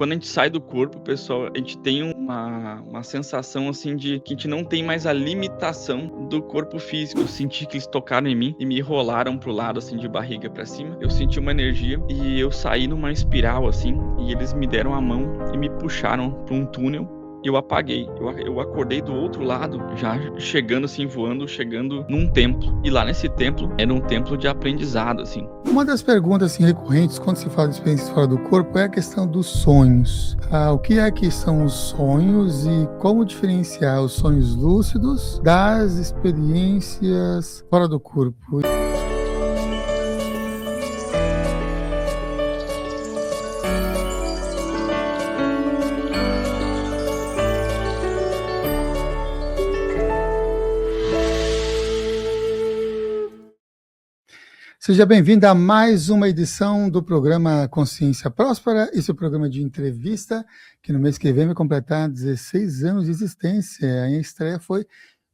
Quando a gente sai do corpo, pessoal, a gente tem uma sensação, assim, de que a gente não tem mais a limitação do corpo físico. Eu senti que eles tocaram em mim e me rolaram para o lado, assim, de barriga para cima. Eu senti uma energia e eu saí numa espiral, assim, e eles me deram a mão e me puxaram para um túnel. E eu apaguei. Eu acordei do outro lado, já chegando, assim, voando, chegando num templo. E lá nesse templo, era um templo de aprendizado, assim. Uma das perguntas assim, recorrentes quando se fala de experiências fora do corpo é a questão dos sonhos. O que é que são os sonhos e como diferenciar os sonhos lúcidos das experiências fora do corpo? Seja bem-vindo a mais uma edição do programa Consciência Próspera, esse é o programa de entrevista que no mês que vem vai completar 16 anos de existência. A estreia foi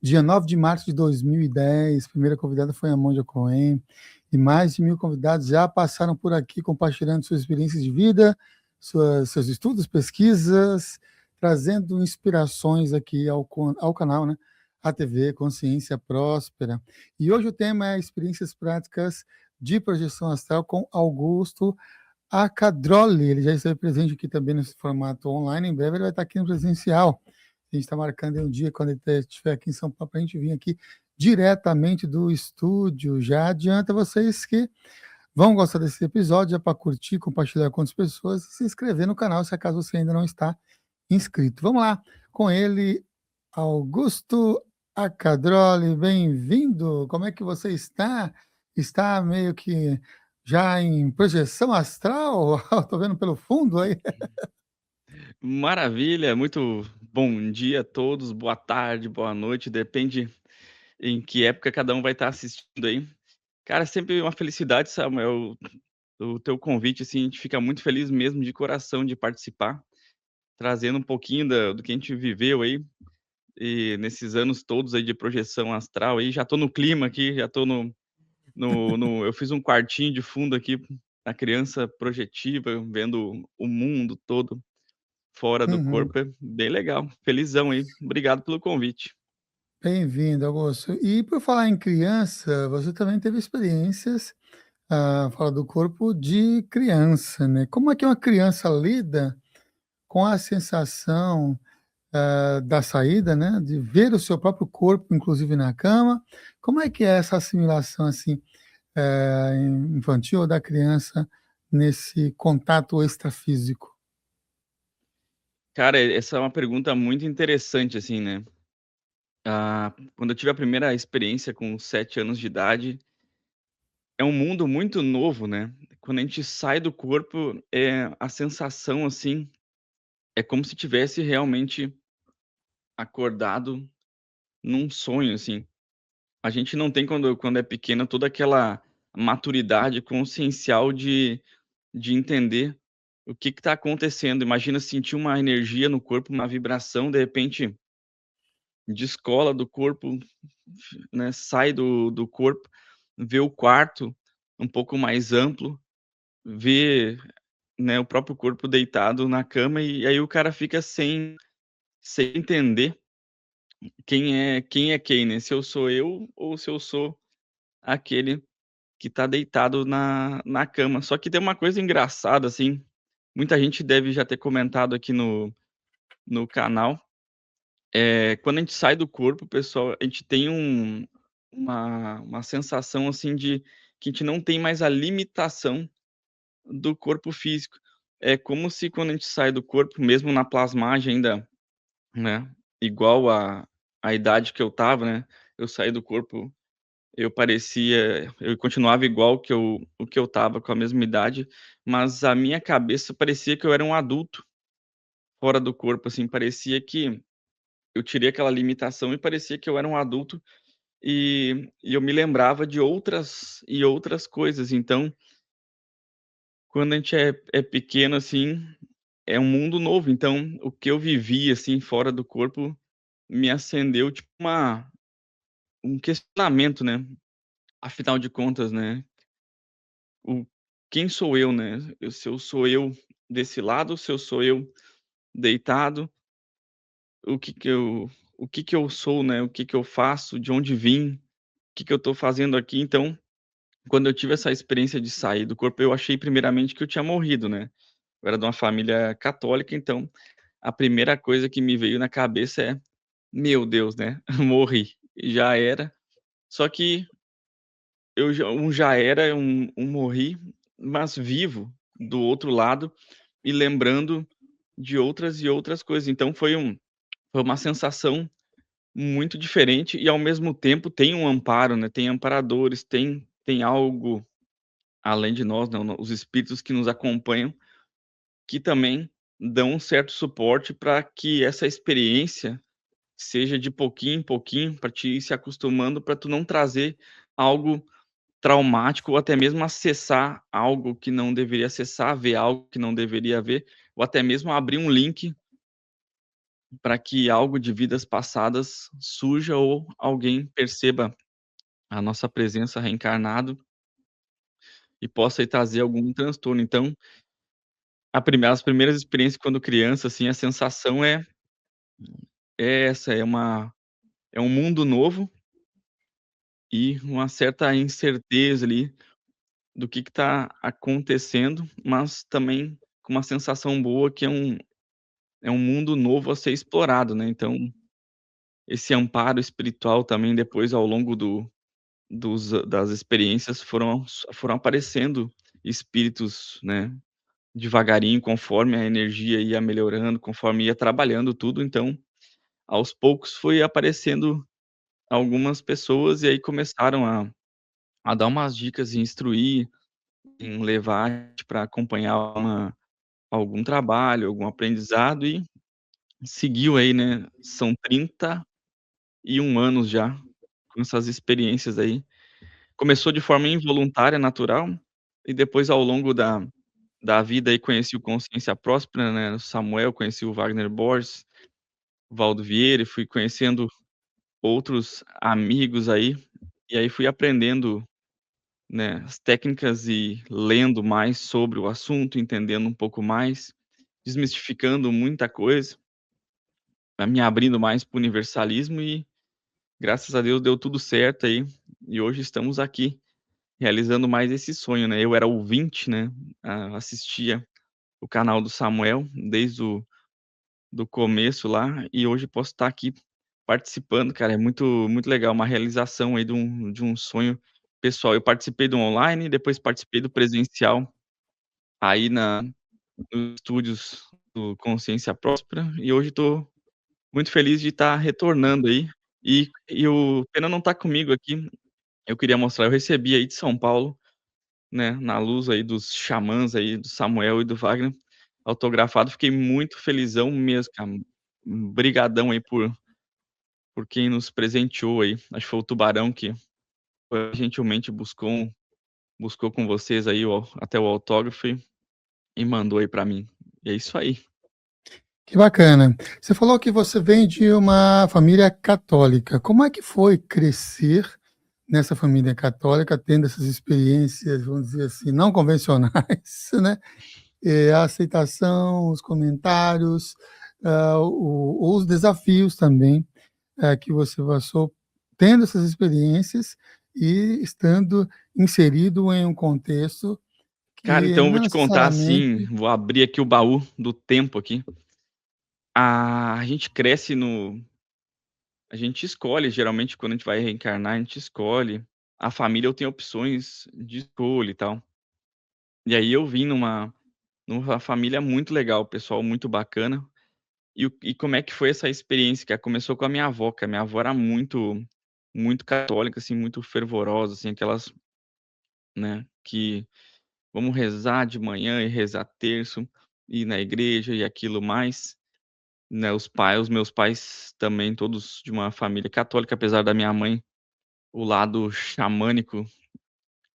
dia 9 de março de 2010, a primeira convidada foi a Monja Coen, e mais de 1.000 convidados já passaram por aqui compartilhando suas experiências de vida, seus estudos, pesquisas, trazendo inspirações aqui ao canal, né? A TV Consciência Próspera. E hoje o tema é experiências práticas de projeção astral com Augusto Acadrolli. Ele já esteve presente aqui também nesse formato online. Em breve ele vai estar aqui no presencial. A gente está marcando um dia, quando ele estiver aqui em São Paulo, para a gente vir aqui diretamente do estúdio. Já adianta vocês que vão gostar desse episódio, já para curtir, compartilhar com outras pessoas e se inscrever no canal, se acaso você ainda não está inscrito. Vamos lá com ele, Augusto Acadrolli, bem-vindo. Como é que você está? Está meio que já em projeção astral? Estou vendo pelo fundo aí. Maravilha, muito bom dia a todos, boa tarde, boa noite, depende em que época cada um vai estar assistindo aí. Cara, sempre uma felicidade, Samuel, o teu convite, assim, a gente fica muito feliz mesmo de coração de participar, trazendo um pouquinho do que a gente viveu aí, e nesses anos todos aí de projeção astral aí, já tô no clima aqui, já tô eu fiz um quartinho de fundo aqui, a criança projetiva, vendo o mundo todo fora do Uhum. corpo, é bem legal. Felizão aí, obrigado pelo convite. Bem-vindo, Augusto. E por falar em criança, você também teve experiências fora do corpo de criança, né? Como é que uma criança lida com a sensação da saída, né, de ver o seu próprio corpo, inclusive na cama? Como é que é essa assimilação assim infantil ou da criança nesse contato extrafísico? Cara, essa é uma pergunta muito interessante, assim, né. Quando eu tive a primeira experiência com 7 anos de idade, é um mundo muito novo, né. Quando a gente sai do corpo, a sensação, assim, é como se tivesse realmente acordado num sonho, assim. A gente não tem quando é pequena toda aquela maturidade consciencial de entender o que está acontecendo. Imagina sentir uma energia no corpo, uma vibração, de repente descola do corpo, né, sai do corpo, vê o quarto um pouco mais amplo, vê, né, o próprio corpo deitado na cama e aí o cara fica sem entender quem é quem, né, se eu sou eu ou se eu sou aquele que tá deitado na cama. Só que tem uma coisa engraçada, assim, muita gente deve já ter comentado aqui no canal, quando a gente sai do corpo, pessoal, a gente tem uma sensação, assim, de que a gente não tem mais a limitação do corpo físico. É como se quando a gente sai do corpo, mesmo na plasmagem ainda, né, igual a idade que eu estava, né, eu saí do corpo, eu continuava igual que eu estava com a mesma idade, mas a minha cabeça parecia que eu era um adulto fora do corpo, assim, parecia que eu tirei aquela limitação e parecia que eu era um adulto, e eu me lembrava de outras coisas. Então, quando a gente é pequeno, assim, é um mundo novo, então o que eu vivi, assim, fora do corpo me acendeu tipo um questionamento, né, afinal de contas, né, o quem sou eu, né, se eu sou eu desse lado, se eu sou eu deitado, o que que eu o que que eu sou, né, o que que eu faço, de onde vim, o que que eu tô fazendo aqui. Então, quando eu tive essa experiência de sair do corpo, eu achei primeiramente que eu tinha morrido, né. Eu era de uma família católica, então a primeira coisa que me veio na cabeça é: "Meu Deus, né, morri, já era". Só que eu já era, um morri, mas vivo do outro lado e lembrando de outras e outras coisas. Então foi uma sensação muito diferente e ao mesmo tempo tem um amparo, né, tem amparadores, tem algo além de nós, né, os espíritos que nos acompanham, que também dão um certo suporte para que essa experiência seja de pouquinho em pouquinho, para te ir se acostumando, para tu não trazer algo traumático ou até mesmo acessar algo que não deveria acessar, ver algo que não deveria ver, ou até mesmo abrir um link para que algo de vidas passadas surja ou alguém perceba a nossa presença reencarnado e possa aí trazer algum transtorno. Então, as primeiras experiências quando criança, assim, a sensação é essa, é um mundo novo e uma certa incerteza ali do que está acontecendo, mas também com uma sensação boa que é um mundo novo a ser explorado, né. Então, esse amparo espiritual também depois ao longo das experiências foram aparecendo espíritos, né, devagarinho conforme a energia ia melhorando, conforme ia trabalhando tudo, então, aos poucos foi aparecendo algumas pessoas e aí começaram a dar umas dicas e instruir, em levar a gente pra acompanhar algum trabalho, algum aprendizado e seguiu aí, né, são 31 anos já com essas experiências aí. Começou de forma involuntária, natural, e depois ao longo da vida aí conheci o Consciência Próspera, né, o Samuel, conheci o Wagner Borges, o Valdo Vieira e fui conhecendo outros amigos aí, e aí fui aprendendo, né, as técnicas e lendo mais sobre o assunto, entendendo um pouco mais, desmistificando muita coisa, me abrindo mais para o universalismo e graças a Deus deu tudo certo aí, e hoje estamos aqui, realizando mais esse sonho, né. Eu era ouvinte, né, assistia o canal do Samuel desde o do começo lá, e hoje posso estar aqui participando, cara, é muito legal, uma realização aí de um sonho pessoal. Eu participei do online, depois participei do presencial, aí nos estúdios do Consciência Próspera, e hoje estou muito feliz de estar retornando aí, e o pena não tá comigo aqui, eu queria mostrar, eu recebi aí de São Paulo, né, na luz aí dos xamãs aí, do Samuel e do Wagner, autografado, fiquei muito felizão mesmo, cara. Brigadão aí por quem nos presenteou aí, acho que foi o Tubarão que gentilmente buscou com vocês aí o até o autógrafo e mandou aí pra mim. E é isso aí. Que bacana. Você falou que você vem de uma família católica. Como é que foi crescer nessa família católica, tendo essas experiências, vamos dizer assim, não convencionais, né? A aceitação, os comentários, os desafios também que você passou tendo essas experiências e estando inserido em um contexto Cara, que então eu vou não te contar necessariamente. assim, vou abrir aqui o baú do tempo aqui. A gente cresce no a gente escolhe, geralmente quando a gente vai reencarnar, a gente escolhe. A família eu tenho opções de escolha e tal. E aí eu vim numa família muito legal, pessoal muito bacana. E como é que foi essa experiência, que começou com a minha avó, que a minha avó era muito católica, assim, muito fervorosa, assim, aquelas, né, que vamos rezar de manhã e rezar terço, ir na igreja e aquilo mais, né, os meus pais também todos de uma família católica, apesar da minha mãe, o lado xamânico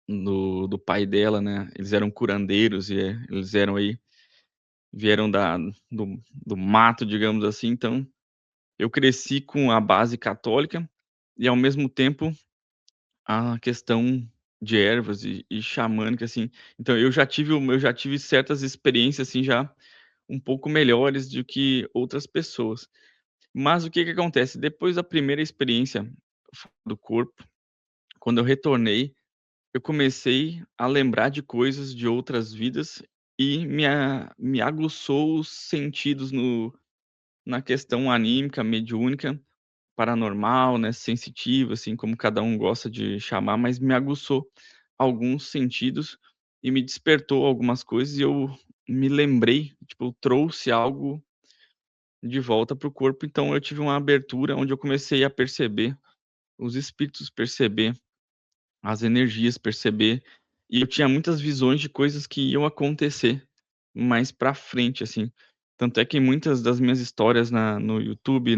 do pai dela, né, eles eram curandeiros e, eles eram aí vieram do mato, digamos assim, então eu cresci com a base católica e, ao mesmo tempo, a questão de ervas e xamânica, assim. Então eu já tive certas experiências, assim, já um pouco melhores do que outras pessoas. Mas o que que acontece, depois da primeira experiência fora do corpo, quando eu retornei, eu comecei a lembrar de coisas de outras vidas e me aguçou os sentidos no na questão anímica, mediúnica, paranormal, né, sensitiva, assim, como cada um gosta de chamar, mas me aguçou alguns sentidos e me despertou algumas coisas e eu me lembrei, tipo, eu trouxe algo de volta para o corpo, então eu tive uma abertura onde eu comecei a perceber os espíritos, perceber as energias, perceber e eu tinha muitas visões de coisas que iam acontecer mais pra frente, assim. Tanto é que muitas das minhas histórias no YouTube,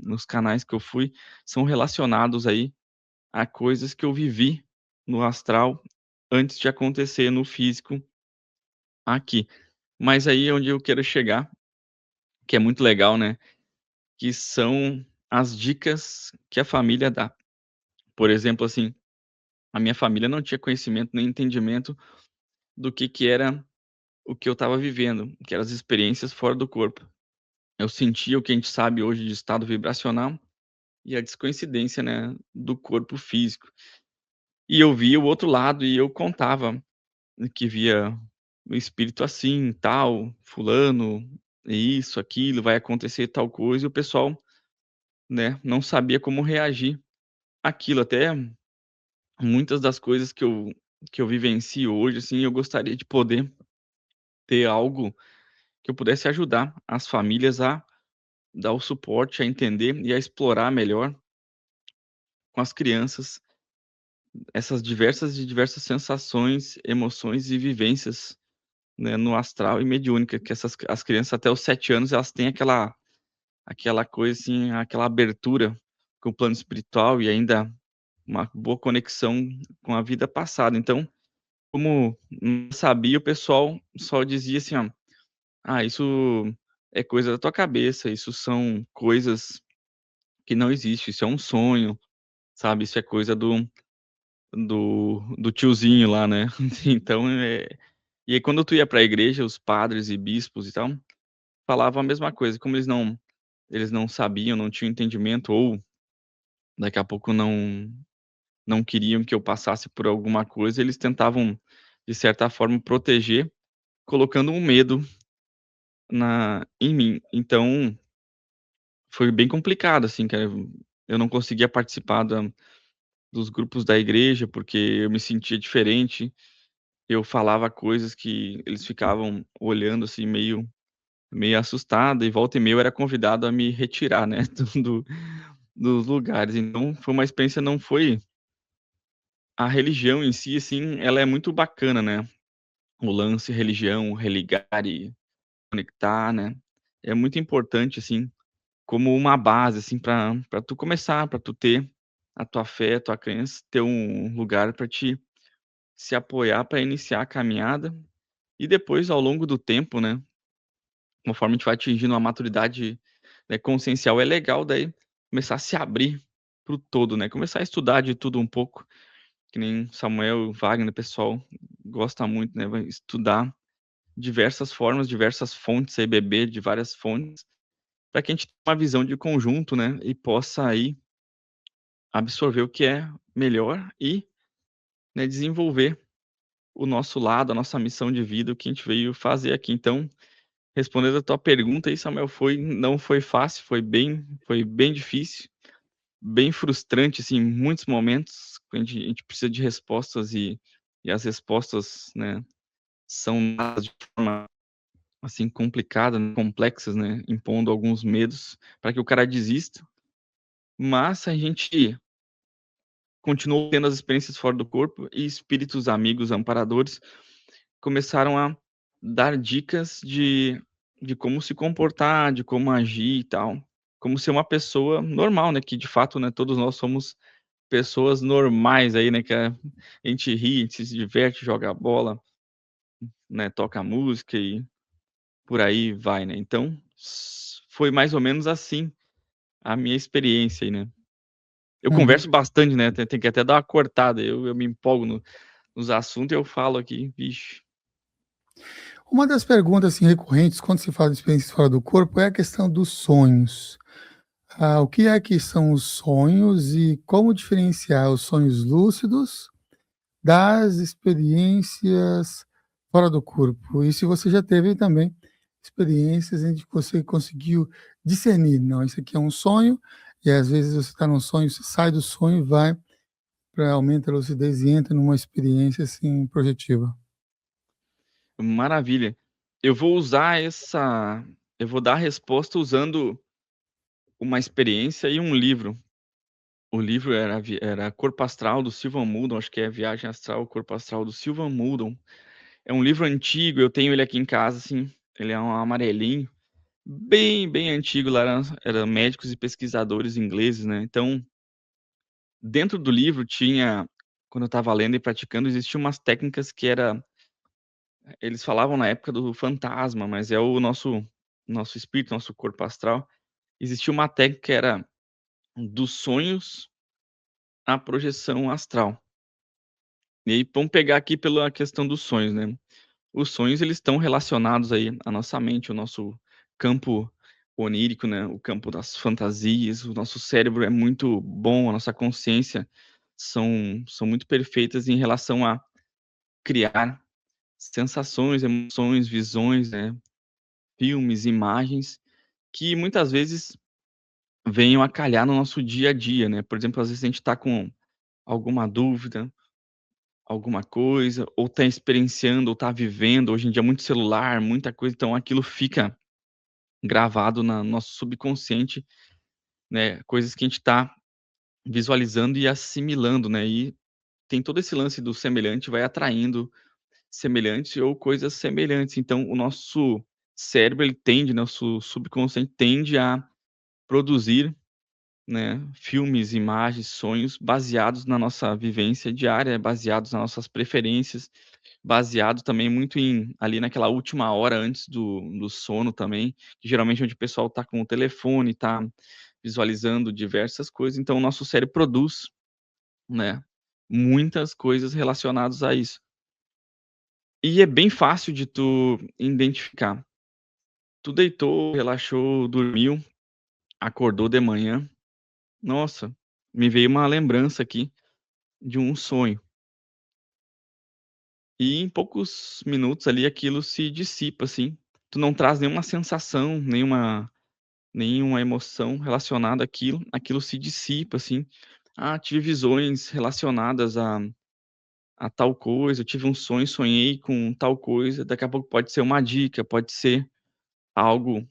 nos canais que eu fui, são relacionados aí a coisas que eu vivi no astral antes de acontecer no físico aqui. Mas aí é onde eu quero chegar, que é muito legal, né, que são as dicas que a família dá. Por exemplo, assim, a minha família não tinha conhecimento nem entendimento do que era o que eu estava vivendo, que eram as experiências fora do corpo. Eu sentia o que a gente sabe hoje de estado vibracional e a descoincidência, né, do corpo físico. E eu via o outro lado e eu contava que via o espírito assim, tal, fulano, isso, aquilo, vai acontecer tal coisa, e o pessoal, né, não sabia como reagir àquilo. Até muitas das coisas que eu vivencio hoje, assim, eu gostaria de poder ter algo que eu pudesse ajudar as famílias a dar o suporte, a entender e a explorar melhor com as crianças essas diversas sensações, emoções e vivências, né, no astral e mediúnica, que as crianças até os 7 anos elas têm aquela coisa, assim, aquela abertura com o plano espiritual e ainda uma boa conexão com a vida passada. Então, como não sabia, o pessoal só dizia assim, ó: "Ah, isso é coisa da tua cabeça, isso são coisas que não existe, isso é um sonho, sabe, isso é coisa do tiozinho lá, né". Então, e aí quando tu ia pra igreja, os padres e bispos e tal, falavam a mesma coisa, como eles não sabiam, não tinham entendimento ou daqui a pouco não queriam que eu passasse por alguma coisa, eles tentavam, de certa forma, proteger, colocando um medo em mim. Então, foi bem complicado, assim, cara, eu não conseguia participar dos grupos da igreja, porque eu me sentia diferente. Eu falava coisas que eles ficavam olhando, assim, meio assustado, e volta e meia eu era convidado a me retirar, né, do dos lugares. Então foi uma experiência, não foi a religião em si, assim, ela é muito bacana, né, o lance religião, religar e conectar, né, é muito importante, assim, como uma base, assim, pra tu começar, pra tu ter a tua fé, a tua crença, ter um lugar pra te se apoiar pra iniciar a caminhada. E depois, ao longo do tempo, né, conforme a gente vai atingindo uma maturidade, né, consciencial, é legal daí começar a se abrir para o todo, né, começar a estudar de tudo um pouco, que nem Samuel, Wagner, o pessoal gosta muito, né, vai estudar diversas formas, diversas fontes, aí beber de várias fontes, para que a gente tenha uma visão de conjunto, né, e possa aí absorver o que é melhor e, né, desenvolver o nosso lado, a nossa missão de vida, o que a gente veio fazer aqui. Então, respondendo a tua pergunta aí, Samuel, não foi fácil, foi bem difícil, bem frustrante, assim, em muitos momentos, a gente precisa de respostas e as respostas, né, são dadas de forma, assim, complicada, né, complexas, né, impondo alguns medos para que o cara desista, mas a gente continuou tendo as experiências fora do corpo e espíritos amigos amparadores começaram a dar dicas de como se comportar, de como agir e tal, como ser uma pessoa normal, né, que de fato, né, todos nós somos pessoas normais aí, né, que a gente ri, a gente se diverte, joga bola, né, toca música e por aí vai, né. Então, foi mais ou menos assim a minha experiência aí, né. Eu Uhum. converso bastante, né, tem que até dar uma cortada, eu me empolgo nos assuntos e eu falo aqui, vixe. Uma das perguntas, assim, recorrentes quando se fala de experiências fora do corpo é a questão dos sonhos. O que é que são os sonhos e como diferenciar os sonhos lúcidos das experiências fora do corpo? E se você já teve também experiências em que você conseguiu discernir: "Não, isso aqui é um sonho", e às vezes você está num sonho, você sai do sonho e vai para aumenta a lucidez e entra numa experiência, assim, projetiva. Maravilha. Eu vou usar essa eu vou dar a resposta usando uma experiência e um livro. O livro era Corpo Astral do Silvan Muldon, acho que é Viagem Astral, Corpo Astral do Silvan Muldon. É um livro antigo, eu tenho ele aqui em casa, assim, ele é um amarelinho, bem, bem antigo, lá era médicos e pesquisadores ingleses, né, então, dentro do livro tinha quando eu estava lendo e praticando, existiam umas técnicas que eles falavam na época do fantasma, mas é o nosso espírito, nosso corpo astral. Existia uma técnica que era dos sonhos à projeção astral. E aí vamos pegar aqui pela questão dos sonhos, né. Os sonhos eles estão relacionados aí à nossa mente, o nosso campo onírico, né, o campo das fantasias, o nosso cérebro é muito bom, a nossa consciência são muito perfeitas em relação a criar sensações, emoções, visões, né, filmes, imagens, que muitas vezes venham a calhar no nosso dia a dia, né. Por exemplo, às vezes a gente está com alguma dúvida, alguma coisa, ou tá experienciando, ou tá vivendo, hoje em dia muito celular, muita coisa, então aquilo fica gravado na no nosso subconsciente, né, coisas que a gente tá visualizando e assimilando, né, e tem todo esse lance do semelhante vai atraindo semelhante ou coisas semelhantes, então o nosso cérebro ele tende, né, o subconsciente tende a produzir, né, filmes, imagens, sonhos baseados na nossa vivência diária, baseados nas nossas preferências, baseado também muito ali naquela última hora antes do sono também, que geralmente é onde o pessoal tá com o telefone, tá visualizando diversas coisas, então o nosso cérebro produz, né, muitas coisas relacionadas a isso. E é bem fácil de tu identificar. Tu deitou, relaxou, dormiu, acordou de manhã, nossa, me veio uma lembrança aqui de um sonho. E em poucos minutos ali aquilo se dissipa, assim. Tu não traz nenhuma sensação, nenhuma emoção relacionada àquilo, aquilo se dissipa, assim. "Ah, tive visões relacionadas a tal coisa, eu tive um sonho, sonhei com tal coisa", daqui a pouco pode ser uma dica, pode ser algo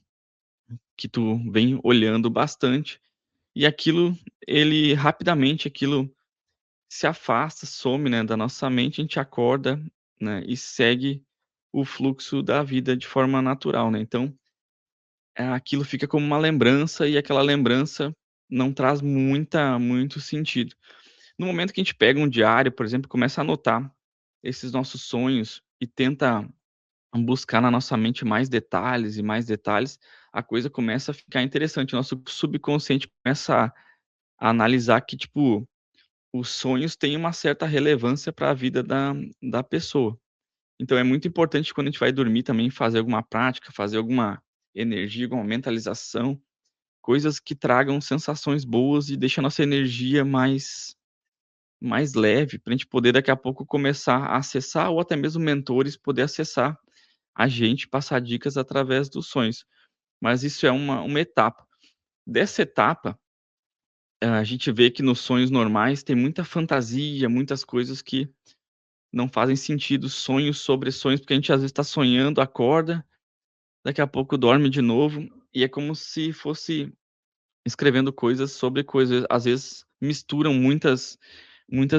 que tu vem olhando bastante, e aquilo ele rapidamente aquilo se afasta, some, né, da nossa mente, a gente acorda, né, e segue o fluxo da vida de forma natural, né, então, aquilo fica como uma lembrança e aquela lembrança não traz muito sentido. No momento que a gente pega um diário, por exemplo, começa a anotar esses nossos sonhos e tenta buscar na nossa mente mais detalhes, a coisa começa a ficar interessante, o nosso subconsciente começa a analisar que, tipo, os sonhos têm uma certa relevância para a vida da pessoa. Então é muito importante quando a gente vai dormir também fazer alguma prática, fazer alguma energia, alguma mentalização, coisas que tragam sensações boas e deixa a nossa energia mais leve, para a gente poder daqui a pouco começar a acessar ou até mesmo mentores poder acessar a gente, passar dicas através dos sonhos. Mas isso é uma etapa. Dessa etapa, a gente vê que nos sonhos normais tem muita fantasia, muitas coisas que não fazem sentido, sonhos sobre sonhos, porque a gente às vezes está sonhando, acorda, daqui a pouco dorme de novo, e é como se fosse escrevendo coisas sobre coisas, às vezes misturam muitas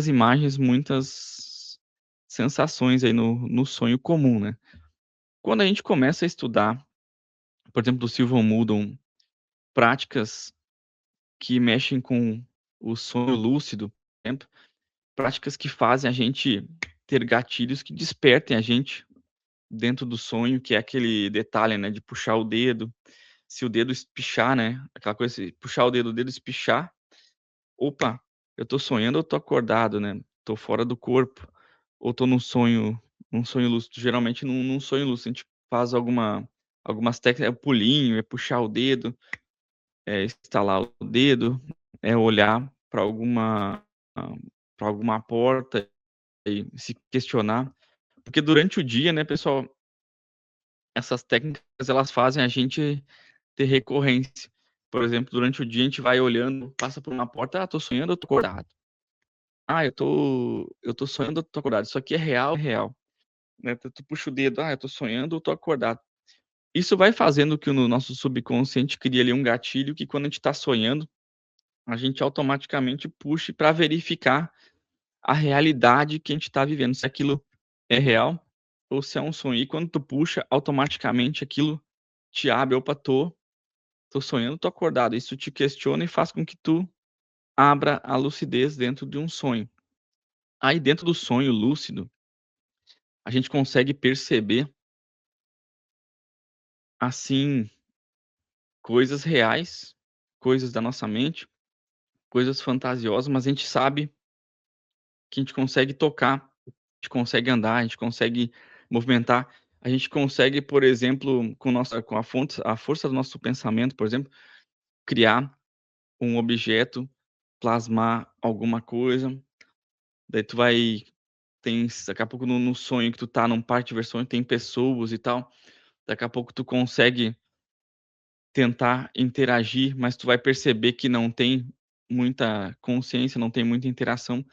imagens, muitas sensações aí no sonho comum, né. Quando a gente começa a estudar, por exemplo, do Silvan Muldon, práticas que mexem com o sonho lúcido, por exemplo, práticas que fazem a gente ter gatilhos que despertem a gente dentro do sonho, que é aquele detalhe, né, de puxar o dedo, se o dedo espichar, né, aquela coisa, se puxar o dedo espichar, opa, eu tô sonhando ou tô acordado, né? Tô fora do corpo ou tô num sonho lúcido. Geralmente num sonho lúcido a gente faz algumas técnicas, é o pulinho, é puxar o dedo, é estalar o dedo, é olhar para alguma porta e se questionar. Porque durante o dia, né, pessoal, essas técnicas elas fazem a gente ter recorrência. Por exemplo, durante o dia a gente vai olhando, passa por uma porta: "Ah, tô sonhando ou tô acordado? Ah, eu tô sonhando ou tô acordado? Isso aqui é real, é real", né. Tu puxa o dedo: "Ah, eu tô sonhando ou tô acordado?". Isso vai fazendo que no nosso subconsciente crie ali um gatilho que quando a gente tá sonhando, a gente automaticamente puxe para verificar a realidade que a gente tá vivendo, se aquilo é real ou se é um sonho. E quando tu puxa, automaticamente aquilo te abre: "Opa, tô sonhando, tô acordado". Isso te questiona e faz com que tu abra a lucidez dentro de um sonho. Aí dentro do sonho lúcido, a gente consegue perceber, assim, coisas reais, coisas da nossa mente, coisas fantasiosas, mas a gente sabe que a gente consegue tocar, a gente consegue andar, a gente consegue movimentar, a gente consegue, por exemplo, com a força do nosso pensamento, por exemplo, criar um objeto, plasmar alguma coisa, daí tu vai tem daqui a pouco no sonho que tu tá num parque de diversões, tem pessoas e tal, daqui a pouco tu consegue tentar interagir, mas tu vai perceber que não tem muita consciência, não tem muita interação.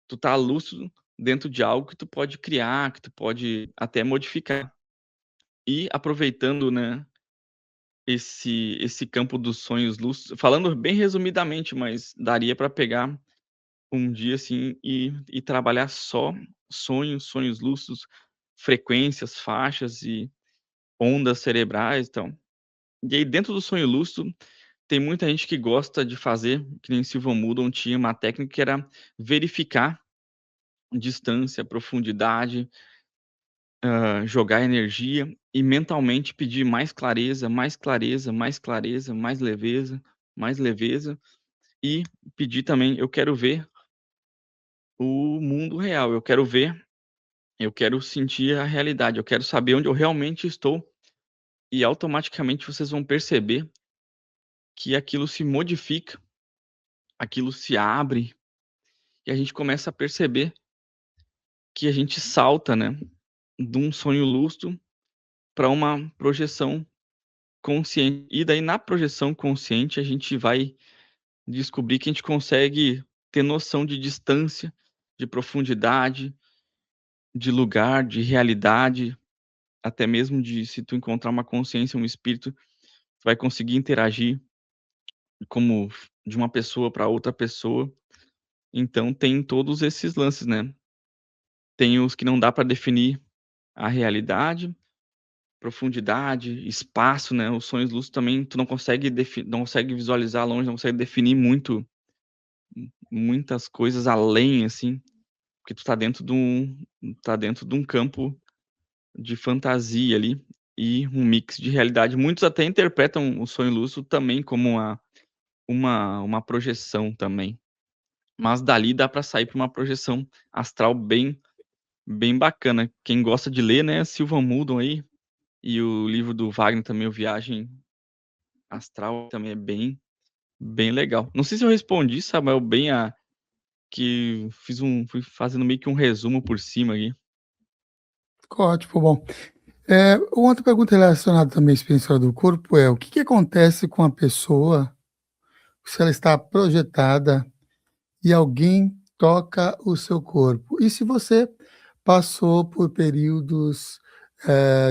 Tu tá lúcido dentro de algo que tu pode criar, que tu pode até modificar. E aproveitando, né, esse campo dos sonhos lúcidos, falando bem resumidamente, mas daria para pegar um dia, assim, e trabalhar só sonhos lúcidos, frequências, faixas e ondas cerebrais, então. E aí dentro do sonho lúcido, tem muita gente que gosta de fazer, que nem Silvan Mudon tinha uma técnica que era verificar distância, profundidade, jogar energia e mentalmente pedir mais clareza, mais clareza, mais clareza, mais leveza e pedir também: "Eu quero ver o mundo real, eu quero sentir a realidade, eu quero saber onde eu realmente estou", e automaticamente vocês vão perceber que aquilo se modifica, aquilo se abre, e a gente começa a perceber que a gente salta, né, de um sonho lúcido para uma projeção consciente. E daí na projeção consciente a gente vai descobrir que a gente consegue ter noção de distância, de profundidade, de lugar, de realidade, até mesmo de se tu encontrar uma consciência, um espírito, tu vai conseguir interagir como de uma pessoa para outra pessoa. Então tem todos esses lances, né. Tem os que não dá para definir a realidade, profundidade, espaço, né, os sonhos lúcidos também tu não consegue visualizar longe, não consegue definir muitas coisas além, assim, porque tá dentro de um campo de fantasia ali, e um mix de realidade. Muitos até interpretam o sonho lúcido também como uma projeção também, mas dali dá pra sair pra uma projeção astral bem bacana. Quem gosta de ler, né, Silvan Mudon aí, e o livro do Wagner também, o Viagem Astral, também é bem legal. Não sei se eu respondi, Samuel, bem a que fui fazendo meio que um resumo por cima aí. Ficou ótimo, bom. Uma outra pergunta relacionada também à experiência do corpo é: o que que acontece com a pessoa se ela está projetada e alguém toca o seu corpo? E se você passou por períodos,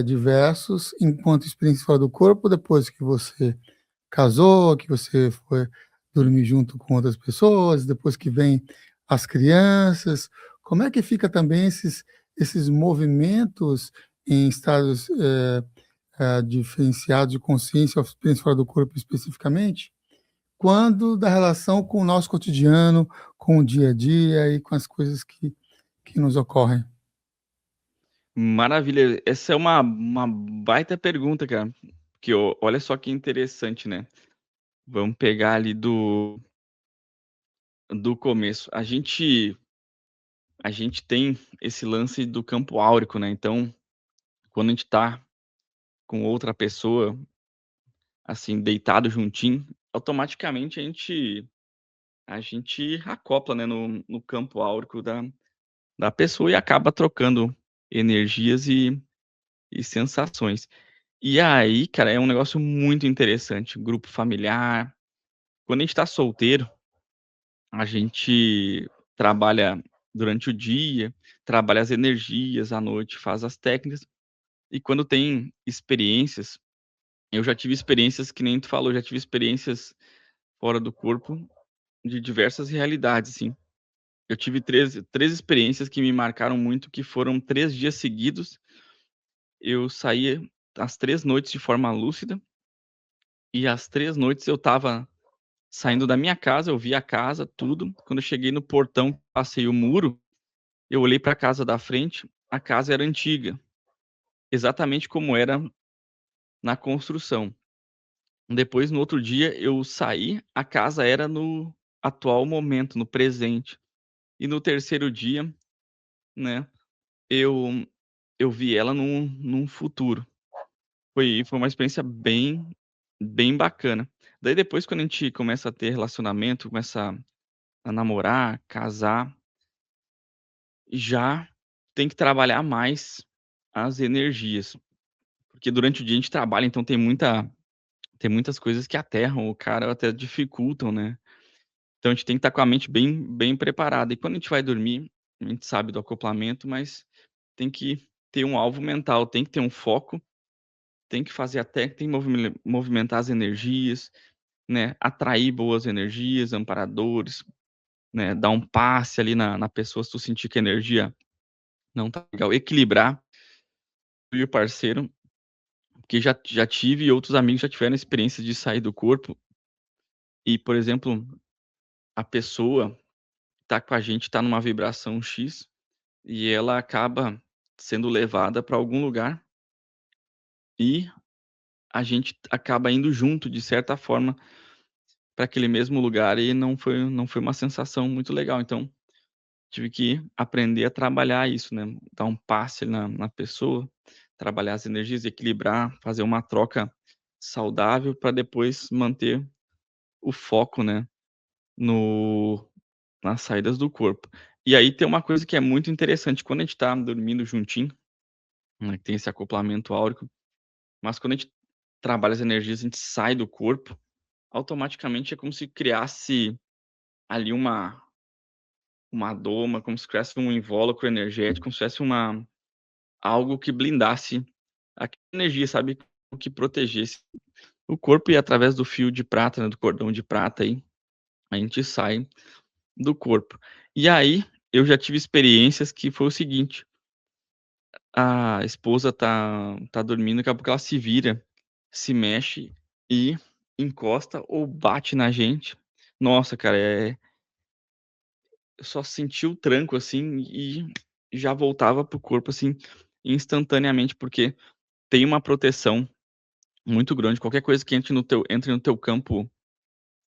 diversos enquanto experiência fora do corpo, depois que você casou, que você foi dormir junto com outras pessoas, depois que vem as crianças, como é que fica também esses movimentos em estados, diferenciados de consciência ou experiência fora do corpo especificamente, quando da relação com o nosso cotidiano, com o dia a dia e com as coisas que nos ocorrem? Maravilha, essa é uma baita pergunta, cara, que olha só que interessante, né. Vamos pegar ali do começo. A gente tem esse lance do campo áurico, né, então, quando a gente tá com outra pessoa, assim, deitado juntinho, automaticamente a gente acopla, né, no campo áurico da pessoa e acaba trocando energias e sensações. E aí, cara, é um negócio muito interessante, grupo familiar. Quando a gente tá solteiro, a gente trabalha durante o dia, trabalha as energias, à noite faz as técnicas, e quando tem experiências, eu já tive experiências que nem tu falou, já tive experiências fora do corpo de diversas realidades, assim. Eu tive três experiências que me marcaram muito, que foram 3 dias seguidos, eu saía as 3 noites de forma lúcida, e as 3 noites eu estava saindo da minha casa, eu vi a casa, tudo, quando eu cheguei no portão, passei o muro, eu olhei pra casa da frente, a casa era antiga, exatamente como era na construção. Depois, no outro dia, eu saí, a casa era no atual momento, no presente. E no terceiro dia, né, eu eu vi ela num futuro. Foi uma experiência bem bacana. Daí depois quando a gente começa a ter relacionamento, começa a namorar, casar, já tem que trabalhar mais as energias, porque durante o dia a gente trabalha, então tem muitas coisas que aterram o cara, ou até dificultam, né. Então a gente tem que estar com a mente bem preparada. E quando a gente vai dormir, a gente sabe do acoplamento, mas tem que ter um alvo mental, tem que ter um foco, tem que fazer até tem que movimentar as energias, né, atrair boas energias, amparadores, né, dar um passe ali na pessoa se tu sentir que a energia não tá legal, equilibrar tu e o parceiro, porque já tive e outros amigos já tiveram experiência de sair do corpo e, por exemplo, a pessoa tá com a gente, tá numa vibração X, e ela acaba sendo levada para algum lugar e a gente acaba indo junto, de certa forma, para aquele mesmo lugar e não foi uma sensação muito legal. Então, tive que aprender a trabalhar isso, né, dar um passe na pessoa, trabalhar as energias, equilibrar, fazer uma troca saudável para depois manter o foco, né, no nas saídas do corpo. E aí tem uma coisa que é muito interessante, quando a gente tá dormindo juntinho, né, que tem esse acoplamento áurico, mas quando a gente trabalha as energias, a gente sai do corpo, automaticamente é como se criasse ali uma doma, como se criasse um invólucro energético, como se tivesse algo que blindasse a energia, sabe, o que protegesse o corpo e através do fio de prata, né, do cordão de prata aí, a gente sai do corpo. E aí, eu já tive experiências que foi o seguinte, a esposa tá dormindo, daqui a pouco ela se vira, se mexe e encosta ou bate na gente. Nossa, cara, eu só senti o tranco, assim, e já voltava pro corpo, assim, instantaneamente, porque tem uma proteção muito grande. Qualquer coisa que entre no teu campo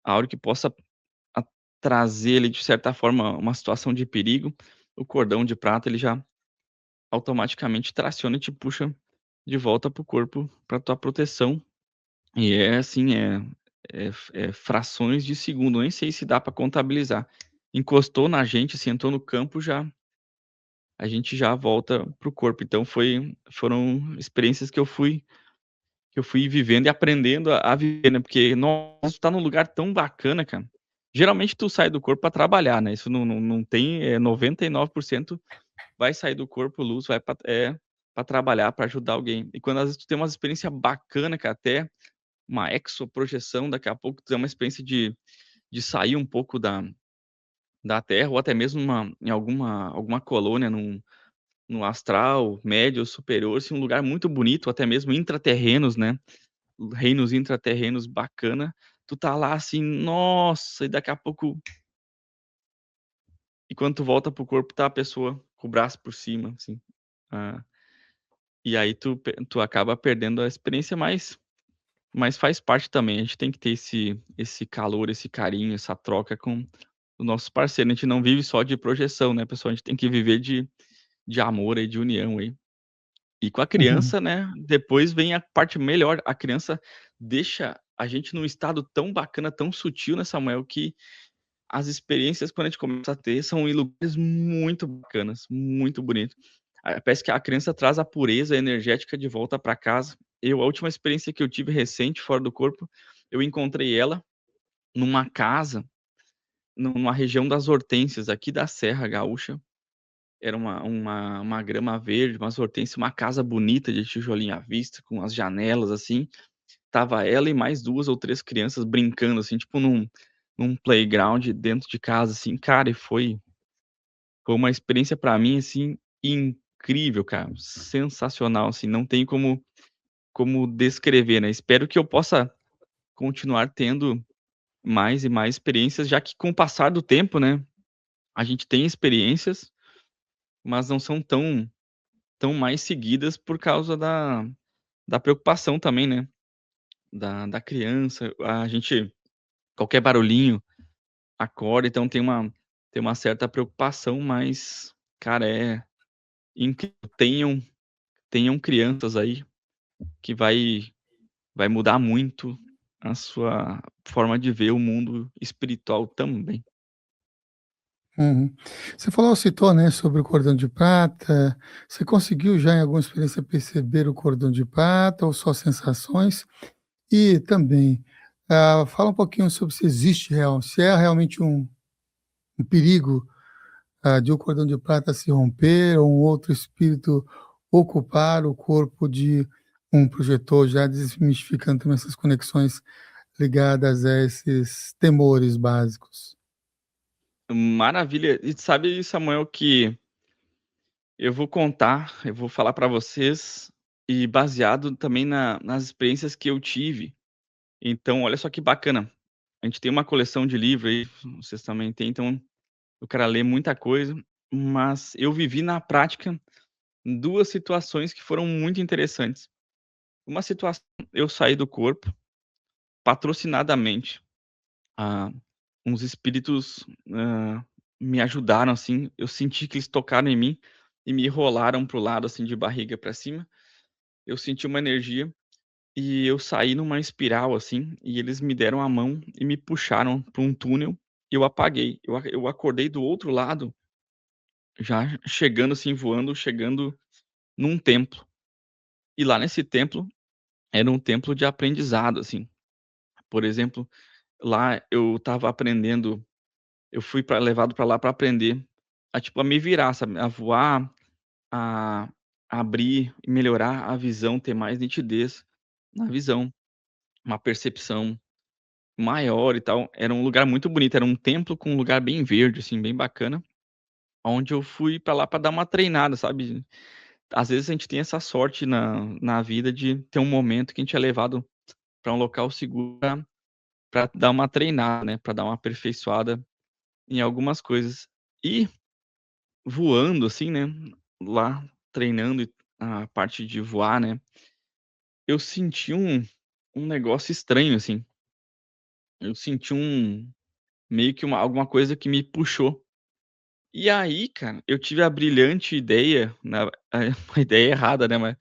áureo que possa a trazer ali, de certa forma, uma situação de perigo, o cordão de prata, ele já automaticamente traciona e te puxa de volta para o corpo, para tua proteção. E é assim, é frações de segundo, nem sei se dá para contabilizar. Encostou na gente, assim, entrou no campo, já a gente já volta para o corpo. Então foram experiências que eu fui vivendo e aprendendo a viver, né, porque, nossa, tu tá num lugar tão bacana, cara. Geralmente tu sai do corpo pra trabalhar, né, isso não tem, 99% vai sair do corpo, luz, vai pra trabalhar, pra ajudar alguém. E quando às vezes tu tem uma experiência bacana, cara, até uma exoprojeção, daqui a pouco tu tem uma experiência de sair um pouco da Terra ou até mesmo em alguma colônia no astral, médio ou superior, assim, um lugar muito bonito, até mesmo intraterrenos, né. Reinos intraterrenos bacana, tu tá lá assim, nossa, e daqui a pouco e quando tu volta para o corpo, tá a pessoa com o braço por cima, assim. Ah, e aí tu acaba perdendo a experiência, mas faz parte também, a gente tem que ter esse calor, esse carinho, essa troca com os nossos parceiros, a gente não vive só de projeção, né, pessoal, a gente tem que viver de amor aí, de união aí. E com a Uhum. criança, né, depois vem a parte melhor, a criança deixa a gente num estado tão bacana, tão sutil, né, Samuel, que as experiências quando a gente começa a ter são em lugares muito bacanas, muito bonito. Parece que a criança traz a pureza energética de volta para casa. A última experiência que eu tive recente fora do corpo, eu encontrei ela numa casa, numa região das Hortênsias aqui da Serra Gaúcha. Era uma grama verde, umas hortênsias, uma casa bonita de tijolinho à vista, com as janelas, assim. Tava ela e mais 2 ou 3 crianças brincando, assim, tipo num playground dentro de casa, assim. Cara, e foi uma experiência pra mim, assim, incrível, cara, sensacional, assim, não tem como descrever, né. Espero que eu possa continuar tendo mais e mais experiências, já que com o passar do tempo, né, a gente tem experiências, mas não são tão mais seguidas por causa da preocupação também, né, da criança. A gente qualquer barulhinho acorda, então tem uma certa preocupação, mas, cara, é incrível. Tenham crianças aí, que vai mudar muito a sua forma de ver o mundo espiritual também. Uhum. Você citou, né, sobre o cordão de prata. Você conseguiu já em alguma experiência perceber o cordão de prata ou só sensações? E também, fala um pouquinho sobre se é realmente um perigo, de o cordão de prata se romper ou um outro espírito ocupar o corpo de um projetor, já desmistificando também essas conexões ligadas a esses temores básicos. Maravilha. E sabe, Samuel, que eu vou falar para vocês, e baseado também nas experiências que eu tive. Então, olha só que bacana, a gente tem uma coleção de livro aí, vocês também têm, então o cara lê muita coisa, mas eu vivi na prática 2 situações que foram muito interessantes. Uma situação, eu saí do corpo, patrocinadamente, ah, uns espíritos, me ajudaram, assim, eu senti que eles tocaram em mim e me enrolaram para o lado, assim, de barriga para cima. Eu senti uma energia e eu saí numa espiral, assim, e eles me deram a mão e me puxaram para um túnel, e eu apaguei. Eu acordei do outro lado, já chegando, assim, voando, chegando num templo. E lá nesse templo, era um templo de aprendizado, assim. Por exemplo, lá eu estava aprendendo, eu fui levado para lá para aprender a, tipo, a me virar, sabe, a voar, a abrir e melhorar a visão, ter mais nitidez na visão, uma percepção maior e tal. Era um lugar muito bonito, era um templo com um lugar bem verde, assim, bem bacana, onde eu fui pra lá pra dar uma treinada, sabe. Às vezes a gente tem essa sorte na vida de ter um momento que a gente é levado pra um local seguro pra dar uma treinada, né, pra dar uma aperfeiçoada em algumas coisas. E voando, assim, né, lá treinando a parte de voar, né, eu senti um negócio estranho, assim. Eu senti meio que alguma coisa que me puxou. E aí, cara, eu tive a brilhante ideia, uma ideia errada, né, mas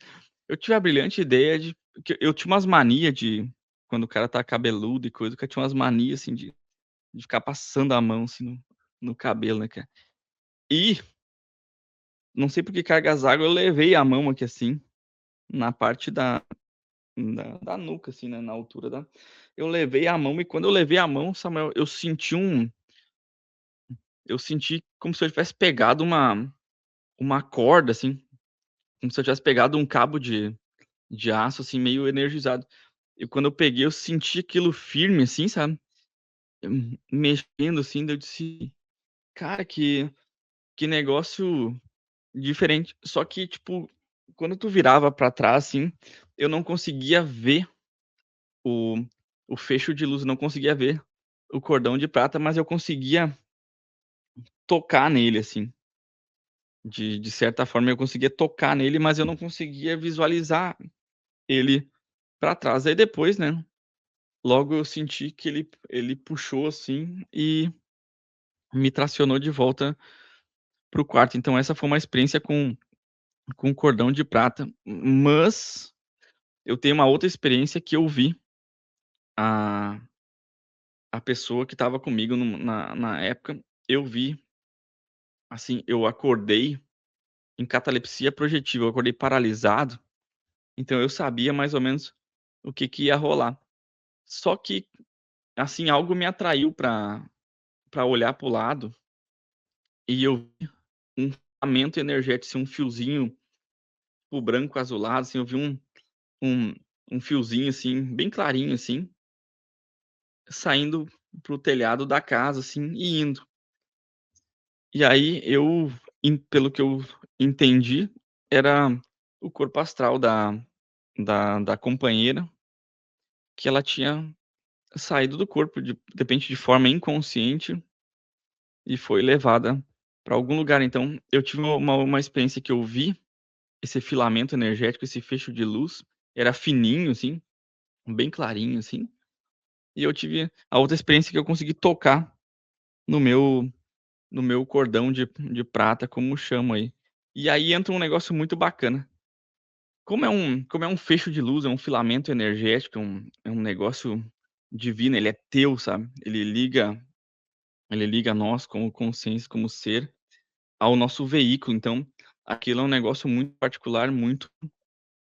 eu tive a brilhante ideia de que eu tinha umas mania de quando o cara tá cabeludo e coisa, que eu tinha umas manias, assim, de ficar passando a mão, assim, no cabelo, né, cara. E, não sei por que cargas d'água, eu levei a mão aqui, assim, na parte da nuca, assim, né, na altura da eu levei a mão e quando eu levei a mão, Samuel, eu senti como se eu tivesse pegado uma corda, assim, como se eu tivesse pegado um cabo de aço, assim, meio energizado. E quando eu peguei, eu senti aquilo firme, assim, sabe, mexendo, assim, daí eu disse: "Cara, que negócio diferente". Só que, tipo, quando tu virava pra trás, assim, eu não conseguia ver o o fecho de luz, eu não conseguia ver o cordão de prata, mas eu conseguia tocar nele, assim. De certa forma eu conseguia tocar nele, mas eu não conseguia visualizar ele pra trás. Aí depois, né, logo eu senti que ele puxou, assim, e me tracionou de volta para o quarto. Então essa foi uma experiência com cordão de prata, mas eu tenho uma outra experiência que eu vi a a pessoa que estava comigo na época, eu vi, assim, eu acordei em catalepsia projetiva, eu acordei paralisado, então eu sabia mais ou menos o que que ia rolar. Só que, assim, algo me atraiu pra olhar para o lado, e eu vi um filamento energético, assim, um fiozinho, tipo, branco azulado, assim, eu vi um um fiozinho, assim, bem clarinho, assim, saindo para o telhado da casa, assim, e indo. E aí pelo que eu entendi, era o corpo astral da companheira, que ela tinha saído do corpo de repente de forma inconsciente e foi levada para algum lugar. Então eu tive uma experiência que eu vi esse filamento energético, esse fecho de luz, era fininho, assim, bem clarinho, assim, e eu tive a outra experiência que eu consegui tocar no meu cordão de prata, como chama aí. E aí entra um negócio muito bacana. Como é um fecho de luz, é um filamento energético, é um negócio divino, ele é teu, sabe. Ele liga a nós como consciência, como ser, ao nosso veículo, então, aquilo é um negócio muito particular, muito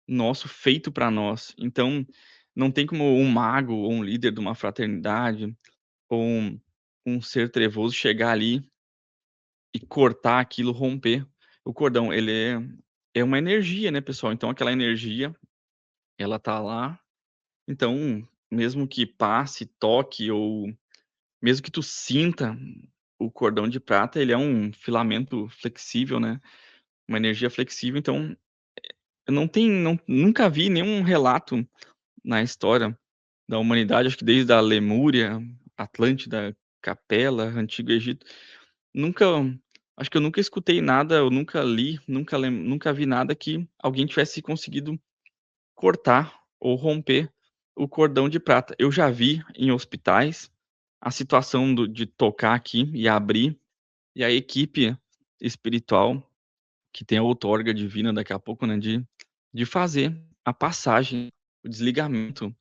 nosso, feito pra nós. Então, não tem como um mago ou um líder de uma fraternidade, ou um ser trevoso chegar ali e cortar aquilo, romper o cordão. Ele é uma energia, né, pessoal, então aquela energia, ela tá lá. Então, mesmo que passe, toque ou mesmo que tu sinta o cordão de prata, ele é um filamento flexível, né, uma energia flexível, então nunca vi nenhum relato na história da humanidade, acho que desde a Lemúria, Atlântida, Capela, Antigo Egito, nunca acho que eu nunca escutei nada, eu nunca li, nunca vi nada que alguém tivesse conseguido cortar ou romper o cordão de prata. Eu já vi em hospitais a situação de tocar aqui e abrir, e a equipe espiritual, que tem a outorga divina daqui a pouco, né, de fazer a passagem, o desligamento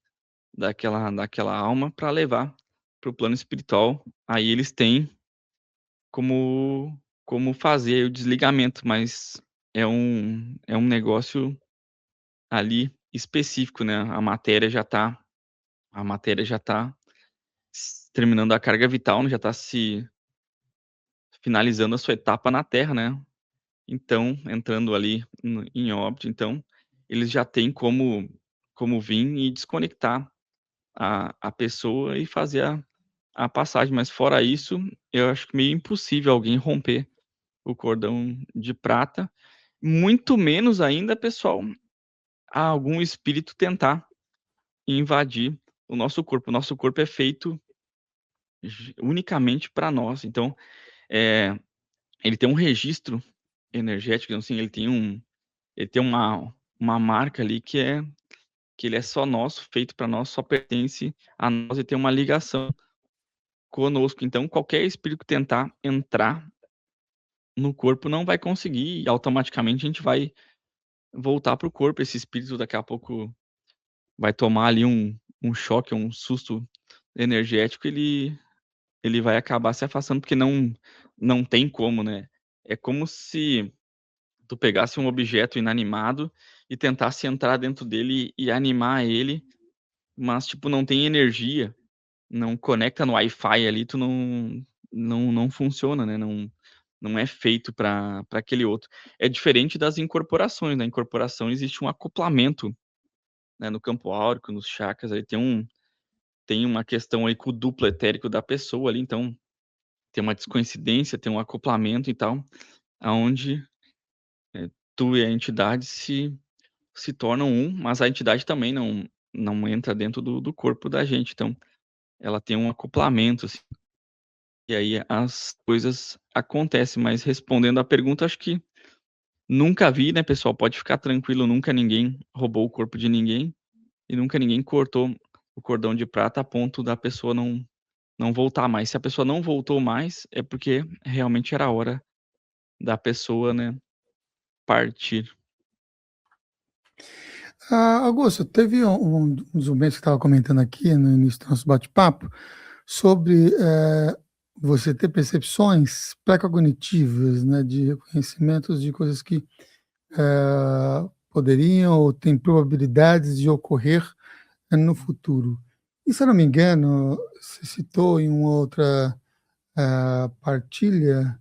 daquela alma para levar para o plano espiritual. Aí eles têm como fazer o desligamento, mas é um negócio ali específico, né, a matéria já tá terminando a carga vital, né, já tá se finalizando a sua etapa na Terra, né. Então, entrando ali em óbito, então, eles já têm como vir e desconectar a pessoa e fazer a passagem, mas fora isso, eu acho que meio impossível alguém romper o cordão de prata, muito menos ainda, pessoal, algum espírito tentar invadir o nosso corpo. O nosso corpo é feito unicamente para nós. Então, eh, ele tem um registro energético, então, assim, ele tem uma marca ali que ele é só nosso, feito para nós, só pertence a nós e tem uma ligação conosco. Então, qualquer espírito que tentar entrar no corpo não vai conseguir e automaticamente a gente vai voltar para o corpo. Esse espírito daqui a pouco vai tomar ali um choque, um susto energético, ele vai acabar se afastando, porque não tem como, né. É como se tu pegasse um objeto inanimado e tentasse entrar dentro dele e animar ele, mas, tipo, não tem energia, não conecta no Wi-Fi ali, tu não funciona, né, não é feito para aquele outro. É diferente das incorporações, na incorporação existe um acoplamento, né, no campo áurico, nos chakras, aí tem uma questão aí com o duplo etérico da pessoa ali, então tem uma descoincidência, tem um acoplamento e tal, aonde, tu e a entidade se tornam um, mas a entidade também não entra dentro do corpo da gente, então ela tem um acoplamento, assim, e aí as coisas acontecem. Mas respondendo à pergunta, acho que nunca vi, né, pessoal, pode ficar tranquilo, nunca ninguém roubou o corpo de ninguém, e nunca ninguém cortou o cordão de prata a ponto da pessoa não voltar mais. Se a pessoa não voltou mais, é porque realmente era a hora da pessoa, né, partir. Augusto, teve um dos momentos que estava comentando aqui no início do nosso bate-papo sobre você ter percepções pré-cognitivas, né, de reconhecimentos de coisas que poderiam ou têm probabilidades de ocorrer no futuro. E, se eu não me engano, você citou em uma outra partilha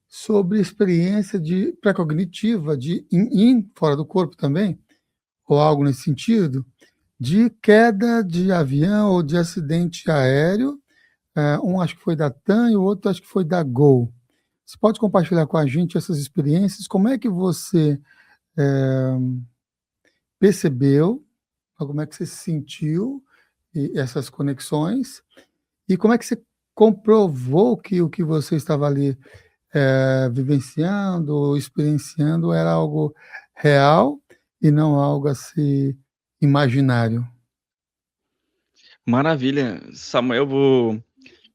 sobre experiência de pré-cognitiva, de fora do corpo também, ou algo nesse sentido, de queda de avião ou de acidente aéreo. Um acho que foi da TAM e o outro acho que foi da Gol. Você pode compartilhar com a gente essas experiências? Como é que você percebeu, como é que você sentiu essas conexões e como é que você comprovou que o que você estava ali vivenciando ou experienciando era algo real e não algo assim imaginário? Maravilha. Samuel,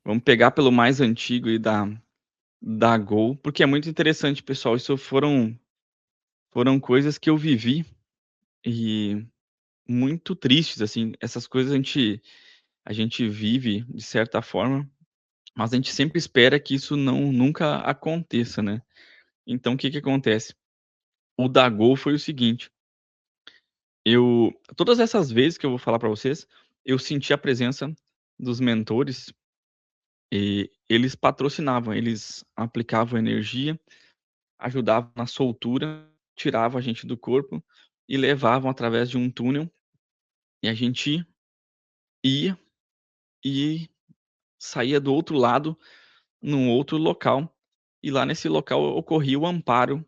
vamos pegar pelo mais antigo e da Gol, porque é muito interessante, pessoal. Isso foram coisas que eu vivi e muito tristes, assim. Essas coisas a gente vive de certa forma, mas a gente sempre espera que isso não nunca aconteça, né. Então o que que acontece? O da Gol foi o seguinte, eu todas essas vezes que eu vou falar para vocês, eu senti a presença dos mentores e eles patrocinavam, eles aplicavam energia, ajudavam na soltura, tiravam a gente do corpo e levavam através de um túnel, e a gente ia e saía do outro lado, num outro local, e lá nesse local ocorria o amparo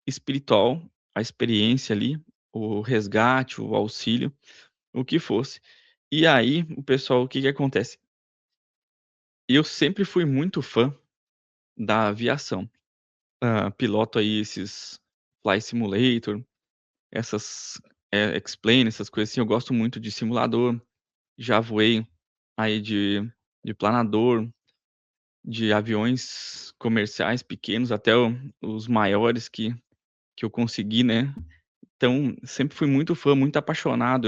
espiritual, a experiência ali, o resgate, o auxílio, o que fosse. E aí, o pessoal, o que que acontece? Eu sempre fui muito fã da aviação. Piloto aí esses Flight Simulator, essas, X-Plane, essas coisas assim, eu gosto muito de simulador, já voei aí de planador, de aviões comerciais pequenos até os maiores que eu consegui, né. Então, sempre fui muito fã, muito apaixonado.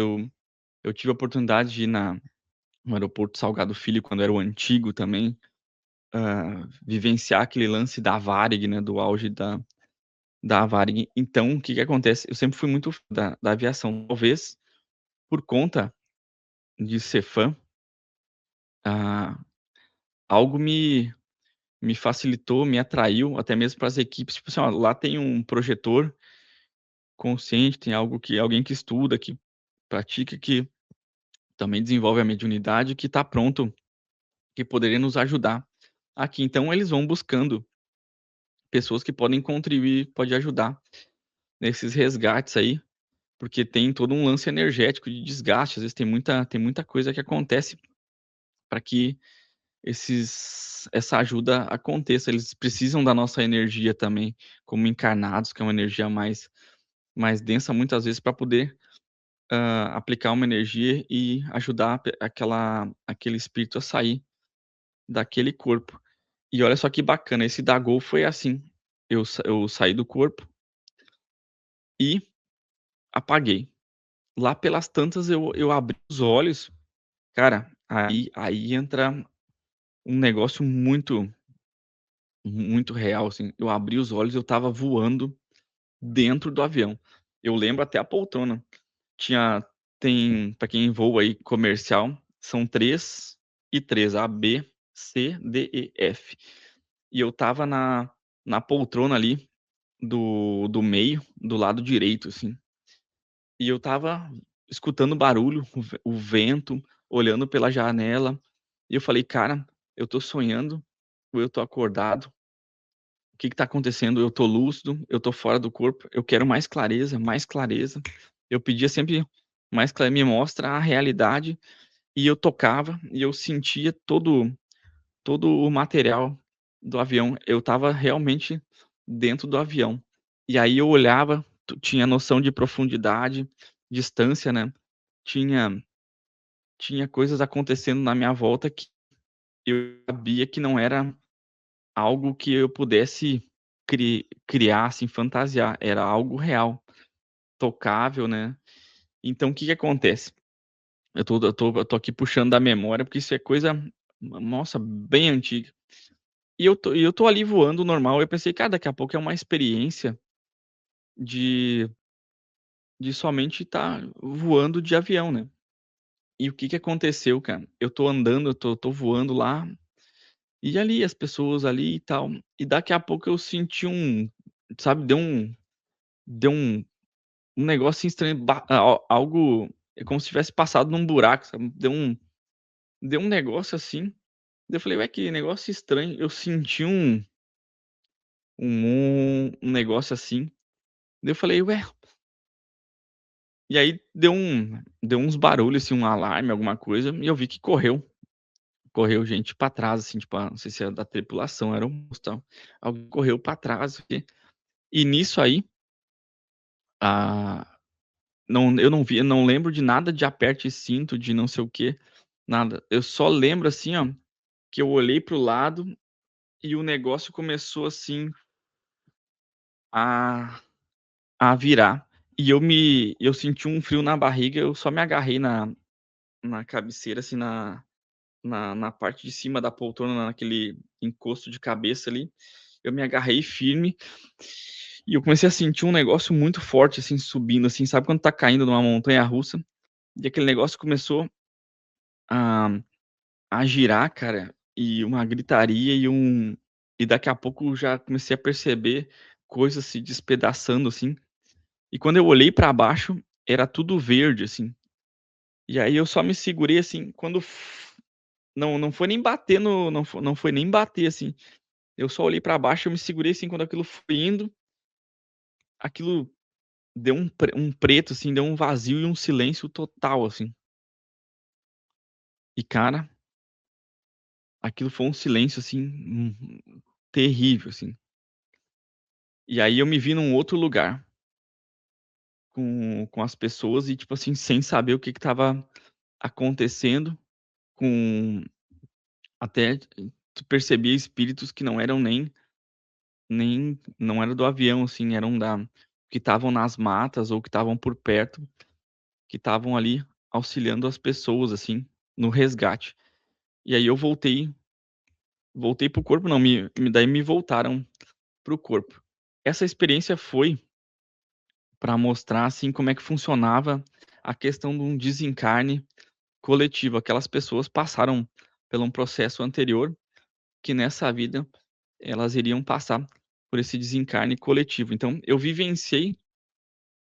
Eu tive a oportunidade de ir no aeroporto Salgado Filho, quando era o antigo também, vivenciar aquele lance da Varig, né, do auge da Varig. Então, o que que acontece? Eu sempre fui muito fã da aviação. Talvez por conta de ser fã, ah, algo me facilitou, me atraiu, até mesmo para as equipes, tipo assim: "Ó, lá tem um projetor consciente, tem algo que alguém que estuda, que pratica, que também desenvolve a mediunidade, que está pronto, que poderia nos ajudar aqui". Então eles vão buscando pessoas que podem contribuir, pode ajudar nesses resgates aí, porque tem todo um lance energético de desgaste, às vezes tem muita coisa que acontece para que essa ajuda aconteça. Eles precisam da nossa energia também, como encarnados, que é uma energia mais densa, muitas vezes, para poder, aplicar uma energia e ajudar aquele espírito a sair daquele corpo. E olha só que bacana, esse da Gol foi assim, eu saí do corpo e apaguei. Lá pelas tantas eu abri os olhos, cara, aí entra um negócio muito real, assim. Eu abri os olhos, eu estava voando dentro do avião. Eu lembro até a poltrona. Tinha tem Pra quem voa aí comercial, são 3 e 3, A, B, C, D e F. E eu estava na poltrona ali do meio, do lado direito, assim. E eu estava escutando barulho, o vento, olhando pela janela, e eu falei: "Cara, eu tô sonhando ou eu tô acordado? O que que tá acontecendo? Eu tô lúcido? Eu tô fora do corpo? Eu quero mais clareza, mais clareza". Eu pedia sempre mais me mostra a realidade, e eu tocava, e eu sentia todo o material do avião. Eu estava realmente dentro do avião. E aí eu olhava, tinha noção de profundidade, distância, né, tinha tinha coisas acontecendo na minha volta eu sabia que não era algo que eu pudesse criar, assim, fantasiar, era algo real, tocável, né. Então o que que acontece? Eu tô aqui puxando da memória, porque isso é coisa, nossa, bem antiga. E eu tô ali voando normal, eu pensei: "Cara, daqui a pouco é uma experiência de somente estar voando de avião, né". E o que que aconteceu, cara? Eu tô andando, eu tô voando lá, e ali as pessoas ali e tal, e daqui a pouco eu senti sabe, deu um negócio estranho, algo é como se tivesse passado num buraco, sabe, deu um negócio assim, daí eu falei: "Ué, que negócio estranho", eu senti um negócio assim, daí eu falei: "Ué", e aí deu uns barulhos, assim, um alarme, alguma coisa, e eu vi que correu gente pra trás, assim, tipo, não sei se era da tripulação, era um tal, alguém correu pra trás, e nisso aí, ah, eu não vi, eu não lembro de nada de aperte cinto, de não sei o quê, nada. Eu só lembro, assim, ó, que eu olhei para o lado e o negócio começou, assim, a virar. E eu senti um frio na barriga, eu só me agarrei na cabeceira, assim, na parte de cima da poltrona, naquele encosto de cabeça ali, eu me agarrei firme, e eu comecei a sentir um negócio muito forte, assim, subindo, assim, sabe quando tá caindo numa montanha-russa? E aquele negócio começou a girar, cara, e uma gritaria e daqui a pouco eu já comecei a perceber coisas se despedaçando, assim, e quando eu olhei pra baixo, era tudo verde, assim. E aí eu só me segurei, assim, quando não foi nem bater no não foi nem bater, assim, eu só olhei pra baixo, eu me segurei, assim, quando aquilo foi indo, aquilo deu um preto, assim, deu um vazio e um silêncio total, assim. E cara, aquilo foi um silêncio, assim, terrível, assim. E aí eu me vi num outro lugar, com as pessoas e, tipo assim, sem saber o que que estava acontecendo, com até tu percebia espíritos que não eram nem não era do avião, assim, eram que estavam nas matas ou que estavam por perto, que estavam ali auxiliando as pessoas, assim, no resgate. E aí eu voltei para o corpo, não, daí me voltaram para o corpo. Essa experiência foi para mostrar, assim, como é que funcionava a questão de um desencarne coletivo. Aquelas pessoas passaram por um processo anterior, que nessa vida elas iriam passar por esse desencarne coletivo. Então eu vivenciei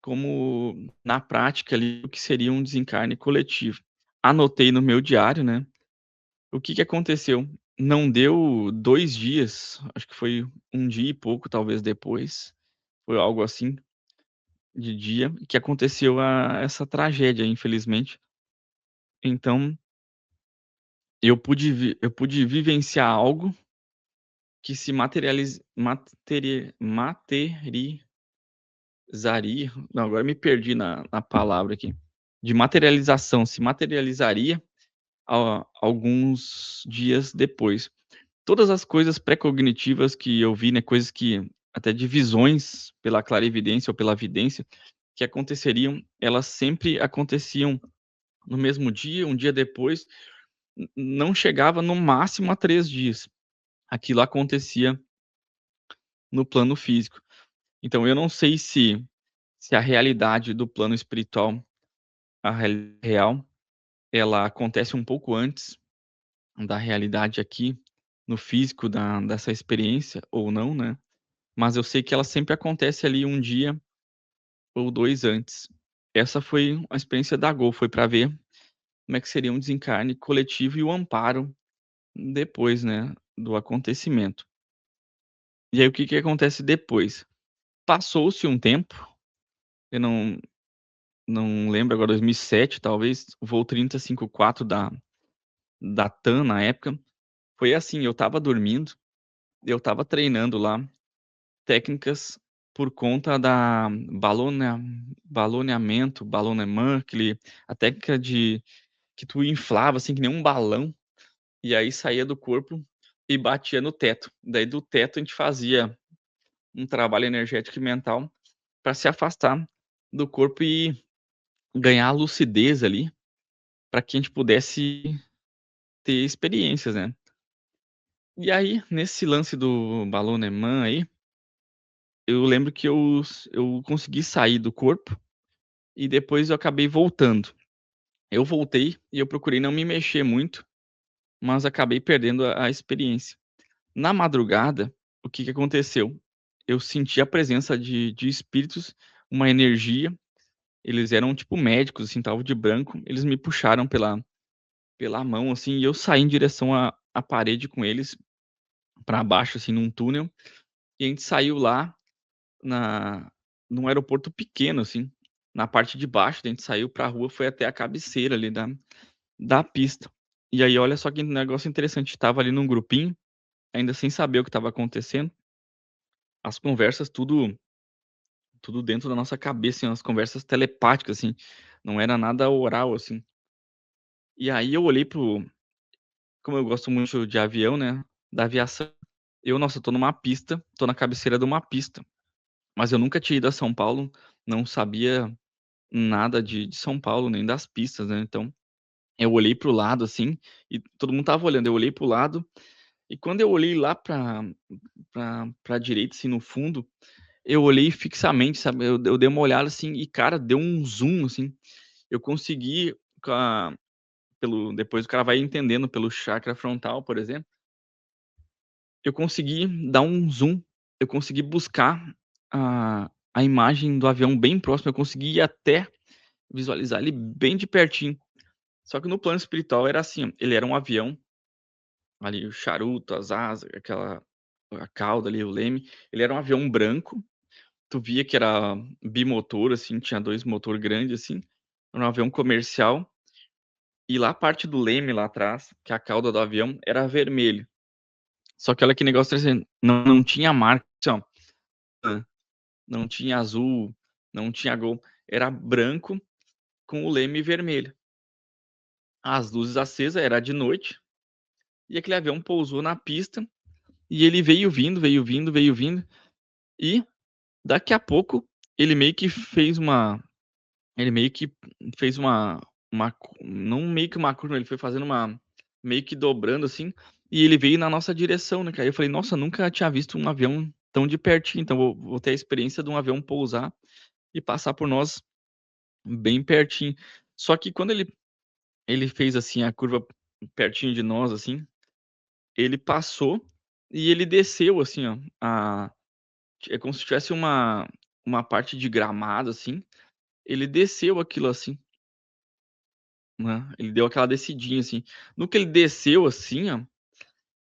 como na prática ali o que seria um desencarne coletivo. Anotei no meu diário, né, o que que aconteceu. Não deu 2 dias, acho que foi um dia e pouco talvez depois, foi algo assim, de dia, que aconteceu essa tragédia, infelizmente. Então eu pude vivenciar algo que se materializaria, não, agora me perdi na palavra aqui, de materialização, se materializaria alguns dias depois. Todas as coisas pré-cognitivas que eu vi, né, coisas que até de visões pela clarividência ou pela vidência, que aconteceriam, elas sempre aconteciam no mesmo dia, um dia depois, não chegava no máximo a 3 dias. Aquilo acontecia no plano físico. Então eu não sei se a realidade do plano espiritual, a real, ela acontece um pouco antes da realidade aqui no físico dessa experiência ou não, né, mas eu sei que ela sempre acontece ali um dia ou 2 antes. Essa foi a experiência da Gol, foi para ver como é que seria um desencarne coletivo e o amparo depois, né, do acontecimento. E aí o que que acontece depois? Passou-se um tempo, eu não lembro agora, 2007 talvez, o voo 3054 da TAM na época, foi assim, eu estava dormindo, eu estava treinando lá técnicas por conta da baloneamento, aquele a técnica de que tu inflava, assim, que nem um balão, e aí saía do corpo e batia no teto. Daí do teto a gente fazia um trabalho energético e mental para se afastar do corpo e ganhar lucidez ali, para que a gente pudesse ter experiências, né. E aí, nesse lance do Balonemã aí, eu lembro que eu consegui sair do corpo e depois eu acabei voltando. Eu voltei e eu procurei não me mexer muito, mas acabei perdendo a experiência. Na madrugada, o que que aconteceu? Eu senti a presença de espíritos, uma energia, eles eram tipo médicos, assim, estavam de branco, eles me puxaram pela mão, assim, e eu saí em direção à parede com eles, pra baixo, assim, num túnel, e a gente saiu lá na num aeroporto pequeno, assim, na parte de baixo, daí a gente saiu pra rua, foi até a cabeceira ali da pista. E aí olha só que negócio interessante, estava ali num grupinho, ainda sem saber o que estava acontecendo, as conversas tudo dentro da nossa cabeça, assim, umas conversas telepáticas, assim, não era nada oral, assim. E aí eu olhei como eu gosto muito de avião, né, da aviação, nossa, tô numa pista, tô na cabeceira de uma pista, mas eu nunca tinha ido a São Paulo, não sabia nada de São Paulo, nem das pistas, né, então eu olhei para o lado, assim, e todo mundo estava olhando, eu olhei para o lado, e quando eu olhei lá pra direita, assim, no fundo, eu olhei fixamente, sabe, eu dei uma olhada, assim, e cara, deu um zoom, assim, eu consegui com a pelo depois o cara vai entendendo pelo chakra frontal, por exemplo, eu consegui dar um zoom, eu consegui buscar a imagem do avião bem próximo, eu consegui ir até visualizar ele bem de pertinho. Só que no plano espiritual era assim, ó, ele era um avião, ali o charuto, as asas, a cauda ali, o leme, ele era um avião branco, tu via que era bimotor, assim, tinha 2 motor grande, assim, era um avião comercial, e lá a parte do leme lá atrás, que é a cauda do avião, era vermelho. Só que olha que negócio interessante, não tinha marca, assim, ó, não tinha azul, não tinha gol, era branco com o leme vermelho. As luzes acesas, era de noite, e aquele avião pousou na pista, e ele veio vindo, veio vindo, veio vindo, e daqui a pouco ele meio que fez uma ele meio que fez uma cu não meio que uma curva, ele foi fazendo uma meio que dobrando, assim, e ele veio na nossa direção, né, cara. Eu falei: "Nossa, nunca tinha visto um avião tão de pertinho, então vou ter a experiência de um avião pousar e passar por nós bem pertinho". Só que quando ele fez, assim, a curva pertinho de nós, assim, ele passou e ele desceu, assim, ó, é como se tivesse uma parte de gramado, assim, ele desceu aquilo, assim, né, ele deu aquela descidinha, assim. No que ele desceu, assim, ó,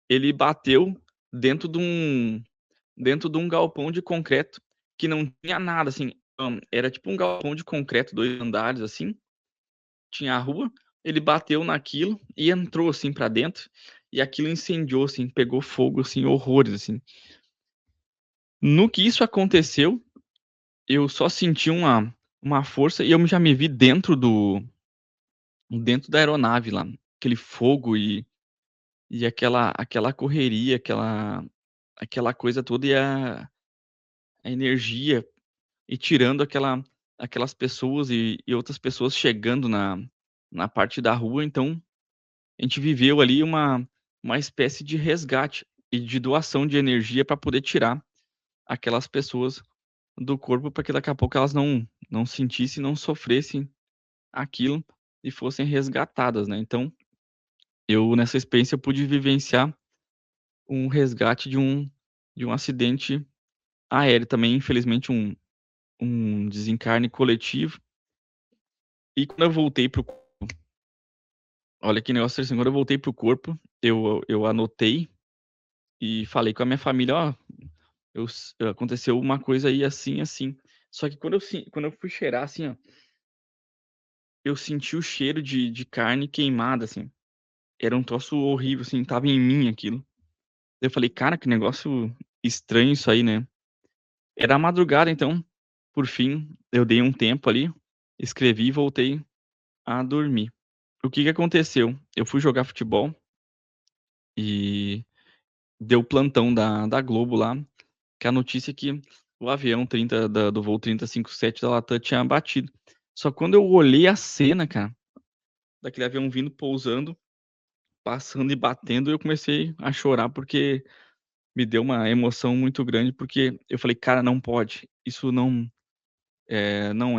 ele bateu dentro de um dentro de um galpão de concreto que não tinha nada, assim, era tipo um galpão de concreto, 2 andares, assim, tinha a rua, ele bateu naquilo e entrou, assim, pra dentro, e aquilo incendiou, assim, pegou fogo, assim, horrores, assim. No que isso aconteceu, eu só senti uma força e eu já me vi dentro da aeronave lá, aquele fogo e aquela correria, aquela coisa toda e a energia, e tirando aquelas pessoas e outras pessoas chegando na parte da rua, então a gente viveu ali uma espécie de resgate e de doação de energia para poder tirar aquelas pessoas do corpo, para que daqui a pouco elas não sentissem, não sofressem aquilo e fossem resgatadas, né. Então, eu nessa experiência eu pude vivenciar um resgate de um acidente aéreo também, infelizmente um desencarne coletivo. E quando eu voltei para o olha que negócio interessante, quando eu voltei para o corpo, eu anotei e falei com a minha família: "Ó, aconteceu uma coisa aí assim, assim". Só que quando eu fui cheirar, assim, ó, eu senti o cheiro de carne queimada, assim. Era um troço horrível, assim, estava em mim aquilo. Eu falei: "Cara, que negócio estranho isso aí, né". Era a madrugada, então, por fim, eu dei um tempo ali, escrevi e voltei a dormir. O que que aconteceu? Eu fui jogar futebol e deu plantão da Globo lá, que a notícia é que o avião 30 do voo 3057 da Latam tinha batido. Só que quando eu olhei a cena, cara, daquele avião vindo, pousando, passando e batendo, eu comecei a chorar, porque me deu uma emoção muito grande, porque eu falei: "Cara, não pode, isso não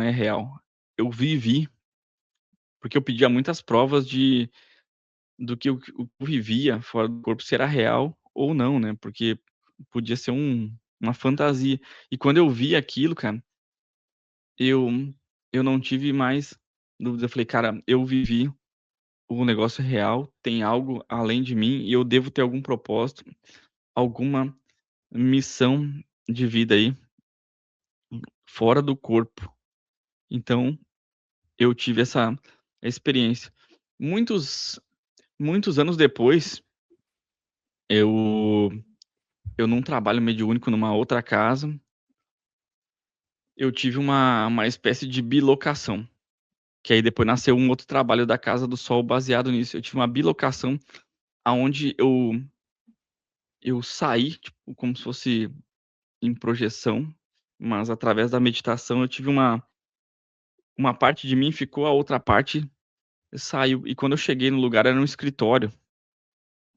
é real". Eu vivi, porque eu pedia muitas provas do que o que eu vivia fora do corpo, se era real ou não, né, porque podia ser uma fantasia. E quando eu vi aquilo, cara, eu eu não tive mais dúvida, eu falei: "Cara, eu vivi, o negócio é real, tem algo além de mim e eu devo ter algum propósito, alguma missão de vida aí, fora do corpo". Então, eu tive essa experiência. Muitos muitos anos depois, eu eu num trabalho mediúnico numa outra casa, eu tive uma espécie de bilocação, que aí depois nasceu um outro trabalho da Casa do Sol baseado nisso. Eu tive uma bilocação aonde eu saí, tipo, como se fosse em projeção, mas através da meditação eu tive uma parte de mim ficou, a outra parte saiu. E quando eu cheguei no lugar era um escritório,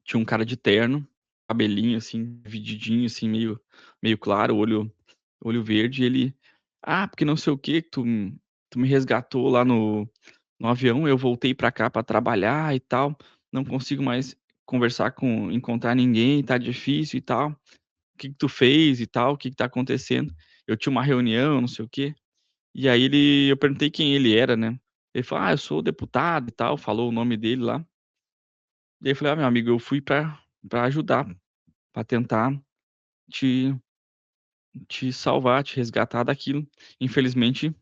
tinha um cara de terno, cabelinho assim, divididinho assim, meio claro, olho verde, e ele: "Ah, porque não sei o que tu me resgatou lá no avião, eu voltei pra cá pra trabalhar e tal, não consigo mais encontrar ninguém, tá difícil e tal. O que que tu fez e tal, o que que tá acontecendo?". Eu tinha uma reunião, não sei o quê, e aí eu perguntei quem ele era, né. Ele falou: "Ah, eu sou deputado e tal", falou o nome dele lá. E aí eu falei: "Ah, meu amigo, eu fui pra ajudar, pra tentar te te salvar, te resgatar daquilo. Infelizmente,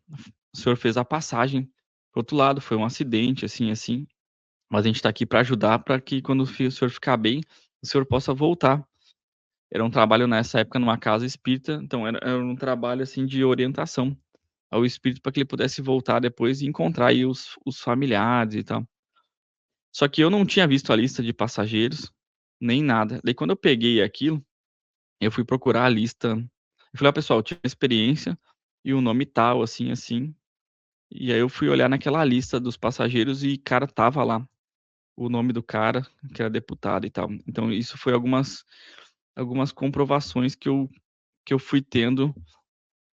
o senhor fez a passagem para o outro lado, foi um acidente, assim, assim, mas a gente tá aqui para ajudar, para que quando o senhor ficar bem, o senhor possa voltar". Era um trabalho nessa época numa casa espírita, então era um trabalho, assim, de orientação ao espírito para que ele pudesse voltar depois e encontrar aí os familiares e tal. Só que eu não tinha visto a lista de passageiros, nem nada. Daí quando eu peguei aquilo, eu fui procurar a lista, eu falei: "Ó pessoal, eu tive uma experiência e o nome tal, assim, assim". E aí eu fui olhar naquela lista dos passageiros e, cara, tava lá o nome do cara, que era deputado e tal. Então isso foi algumas comprovações que eu fui tendo,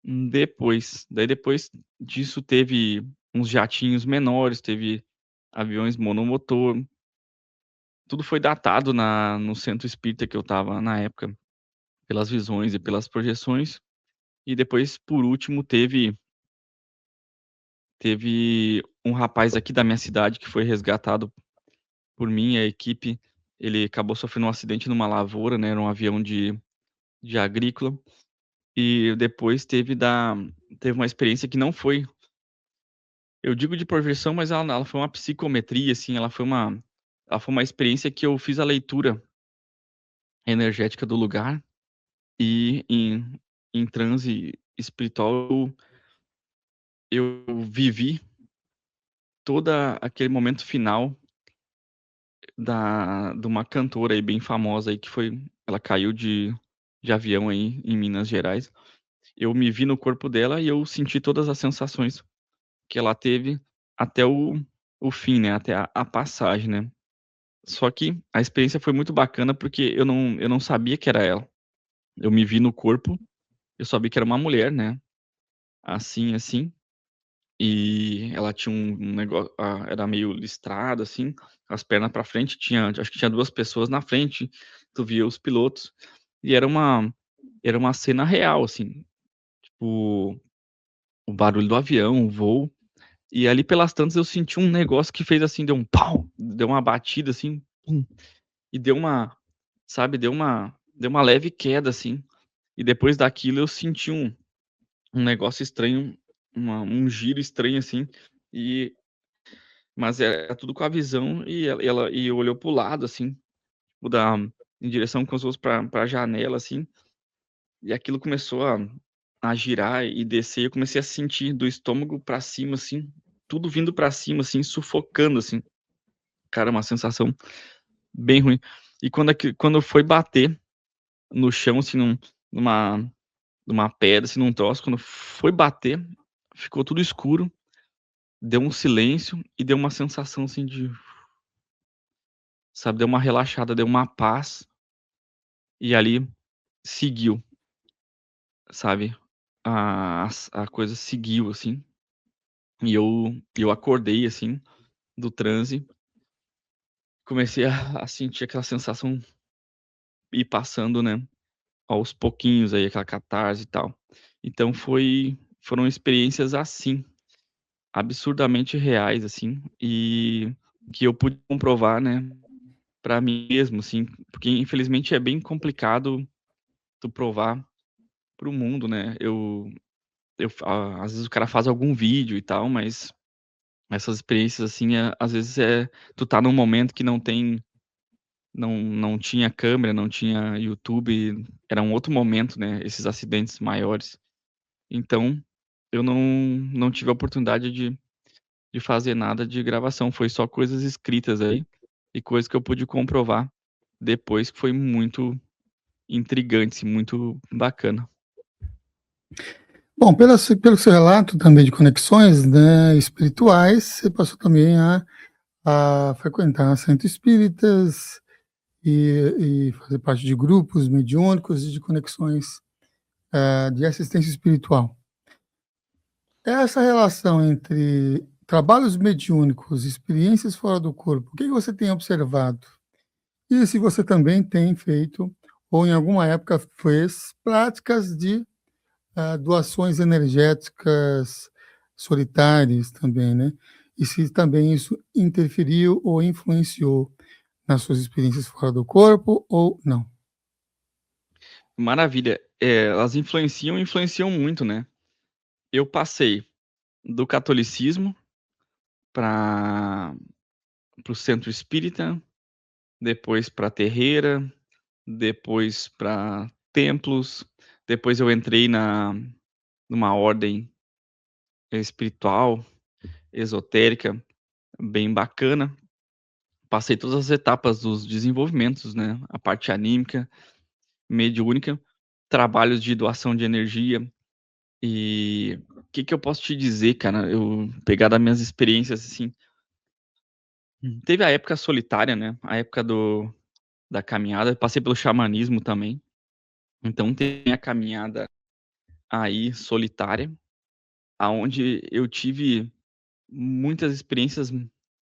depois. Daí depois disso teve uns jatinhos menores, teve aviões monomotor, tudo foi datado no centro espírita que eu estava na época, pelas visões e pelas projeções. E depois, por último, teve um rapaz aqui da minha cidade que foi resgatado por mim e a equipe. Ele acabou sofrendo um acidente numa lavoura, né, era um avião de agrícola. E depois teve uma experiência que não foi, eu digo de projeção, mas ela foi uma psicometria, assim, ela foi uma experiência que eu fiz a leitura energética do lugar, e em transe espiritual eu vivi toda aquele momento final de uma cantora aí bem famosa aí, que foi, ela caiu de avião aí em Minas Gerais. Eu me vi no corpo dela e eu senti todas as sensações que ela teve até o fim, né, até a passagem, né. Só que a experiência foi muito bacana, porque eu não sabia que era ela. Eu me vi no corpo, eu sabia que era uma mulher, né, assim, assim, e ela tinha um negócio, era meio listrada, assim, as pernas pra frente, acho que tinha 2 pessoas na frente, tu via os pilotos, e era uma cena real, assim, tipo, o barulho do avião, o voo. E ali pelas tantas eu senti um negócio que fez assim, deu um pau, deu uma batida assim, pum, e deu uma, sabe, deu uma leve queda assim, e depois daquilo eu senti um negócio estranho, um giro estranho assim, e mas era tudo com a visão, e ela olhou para o lado assim, tipo em direção como se fosse pra janela assim, e aquilo começou a girar e descer, eu comecei a sentir do estômago pra cima assim, tudo vindo pra cima assim, sufocando assim. Cara, uma sensação bem ruim. E quando foi bater no chão, assim, numa numa pedra, assim, num troço, quando foi bater, ficou tudo escuro, deu um silêncio e deu uma sensação, assim, de sabe, deu uma relaxada, deu uma paz, e ali seguiu, sabe. A coisa seguiu, assim, e eu acordei, assim, do transe, comecei a sentir aquela sensação ir passando, né, aos pouquinhos aí, aquela catarse e tal. Então foram experiências assim, absurdamente reais, assim, e que eu pude comprovar, né, pra mim mesmo, assim, porque infelizmente é bem complicado tu provar para o mundo, né. Às vezes o cara faz algum vídeo e tal, mas essas experiências, assim, às vezes, tu tá num momento que não tinha câmera, não tinha YouTube, era um outro momento, né, esses acidentes maiores. Então, eu não tive a oportunidade de fazer nada de gravação, foi só coisas escritas aí, e coisas que eu pude comprovar depois, que foi muito intrigante, muito bacana. Bom, pelo seu relato também de conexões, né, espirituais, você passou também a frequentar centros espíritas e fazer parte de grupos mediúnicos e de conexões de assistência espiritual. Essa relação entre trabalhos mediúnicos e experiências fora do corpo, o que você tem observado? E se você também tem feito, ou em alguma época fez, práticas de doações energéticas solitárias também, né? E se também isso interferiu ou influenciou nas suas experiências fora do corpo ou não. Maravilha. Elas influenciam muito, né. Eu passei do catolicismo para o centro espírita, depois para terreira, depois para templos, depois eu entrei numa ordem espiritual, esotérica, bem bacana. Passei todas as etapas dos desenvolvimentos, né, a parte anímica, mediúnica, trabalhos de doação de energia. E o que que eu posso te dizer, cara, eu pegar das minhas experiências, assim, teve a época solitária, né, a época da caminhada, passei pelo xamanismo também, então tem a caminhada aí solitária, aonde eu tive muitas experiências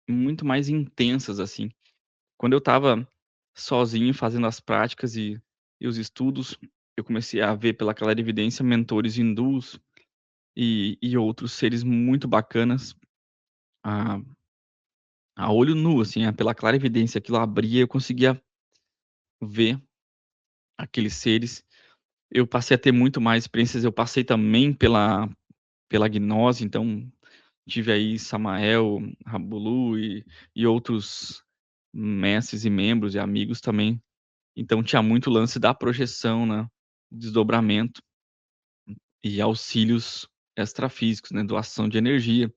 muito mais intensas, assim. Quando eu estava sozinho fazendo as práticas e os estudos, eu comecei a ver pela clarividência mentores hindus e outros seres muito bacanas, a a olho nu, assim, pela clarividência, aquilo abria, eu conseguia ver aqueles seres. Eu passei a ter muito mais experiências, eu passei também pela gnose, então tive aí Samael, Rabulu e outros mestres e membros e amigos também. Então tinha muito lance da projeção, né, desdobramento e auxílios extrafísicos, né, doação de energia,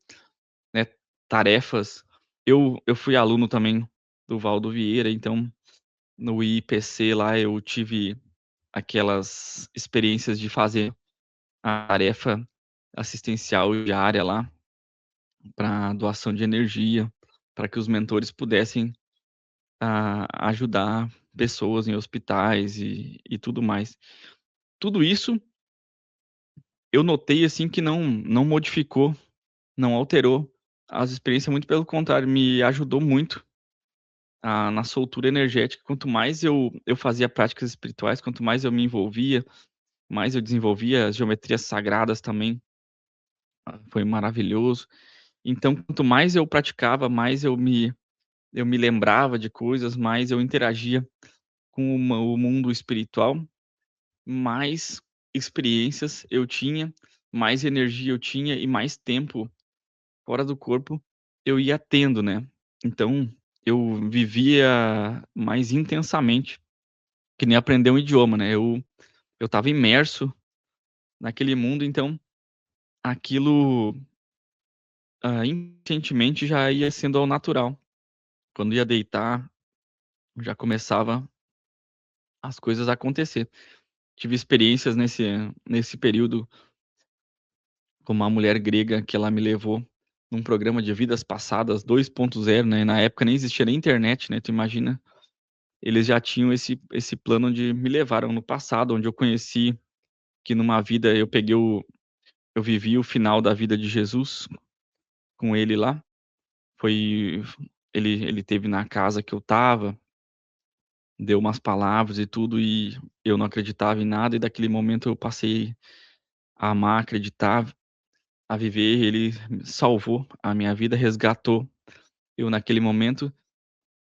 né, tarefas. Eu fui aluno também do Valdo Vieira, então no IPC lá eu tive aquelas experiências de fazer a tarefa assistencial diária lá, para doação de energia, para que os mentores pudessem, ajudar pessoas em hospitais e tudo mais. Tudo isso eu notei, assim, que não modificou, não alterou as experiências, muito pelo contrário, me ajudou muito na soltura energética. Quanto mais eu fazia práticas espirituais, quanto mais eu me envolvia, mais eu desenvolvia as geometrias sagradas também, foi maravilhoso. Então, quanto mais eu praticava, mais eu me lembrava de coisas, mais eu interagia com o mundo espiritual, mais experiências eu tinha, mais energia eu tinha e mais tempo fora do corpo eu ia tendo, né. Então, eu vivia mais intensamente, que nem aprender um idioma, né. Eu estava imerso naquele mundo, então aquilo, inconscientemente já ia sendo ao natural. Quando ia deitar, já começava as coisas a acontecer. Tive experiências nesse período com uma mulher grega que ela me levou num programa de vidas passadas 2.0, né, na época nem existia nem internet, né, tu imagina, eles já tinham esse plano de me levaram no passado, onde eu conheci que numa vida eu vivi o final da vida de Jesus com ele lá, foi ele esteve na casa que eu estava, deu umas palavras e tudo, e eu não acreditava em nada, e daquele momento eu passei a amar, acreditar, a viver. Ele salvou a minha vida, resgatou eu naquele momento,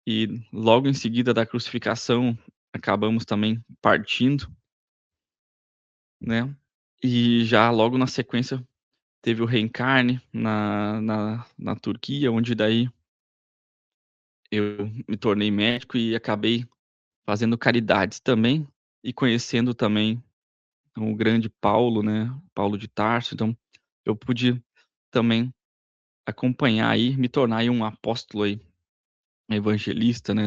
e logo em seguida da crucificação, acabamos também partindo, né, e já logo na sequência teve o Reencarne na Turquia, onde daí eu me tornei médico e acabei fazendo caridades também, e conhecendo também o grande Paulo, né, Paulo de Tarso, então eu pude também acompanhar aí, me tornar aí um apóstolo aí, evangelista, né,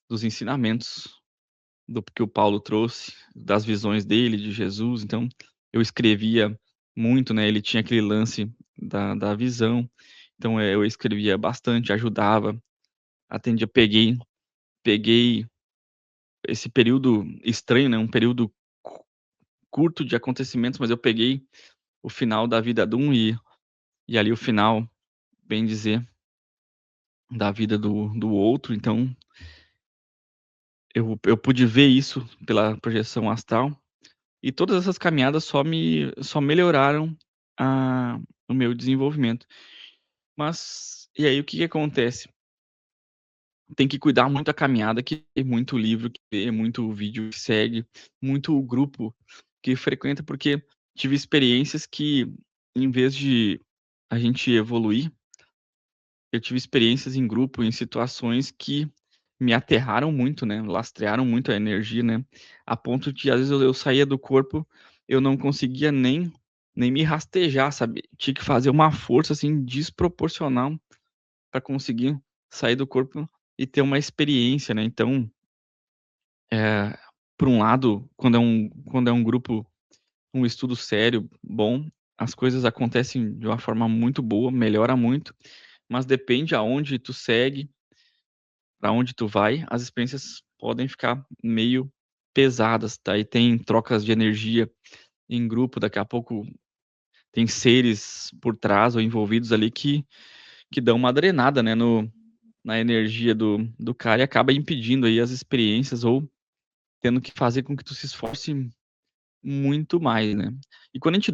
dos ensinamentos do que o Paulo trouxe, das visões dele, de Jesus, então eu escrevia muito, né, ele tinha aquele lance da visão, então, eu escrevia bastante, ajudava, atendia, peguei esse período estranho, né, um período cu curto de acontecimentos, mas eu peguei o final da vida de um e ali o final, bem dizer, da vida do outro, então eu pude ver isso pela projeção astral, e todas essas caminhadas só melhoraram a o meu desenvolvimento. Mas, e aí o que que acontece? Tem que cuidar muito a caminhada, que tem muito livro que vê, muito vídeo que segue, muito grupo que frequenta, porque tive experiências que, em vez de a gente evoluir, eu tive experiências em grupo, em situações que me aterraram muito, né, lastrearam muito a energia, né, a ponto de às vezes eu saía do corpo, eu não conseguia nem me rastejar, sabe, tinha que fazer uma força, assim, desproporcional para conseguir sair do corpo e ter uma experiência, né, então, eh, por um lado, quando é um grupo, um estudo sério, bom, as coisas acontecem de uma forma muito boa, melhora muito, mas depende aonde tu segue, pra onde tu vai, as experiências podem ficar meio pesadas, tá, e tem trocas de energia em grupo, daqui a pouco tem seres por trás ou envolvidos ali que dão uma drenada, né, na energia do cara e acaba impedindo aí as experiências ou tendo que fazer com que tu se esforce muito mais, né. E quando a gente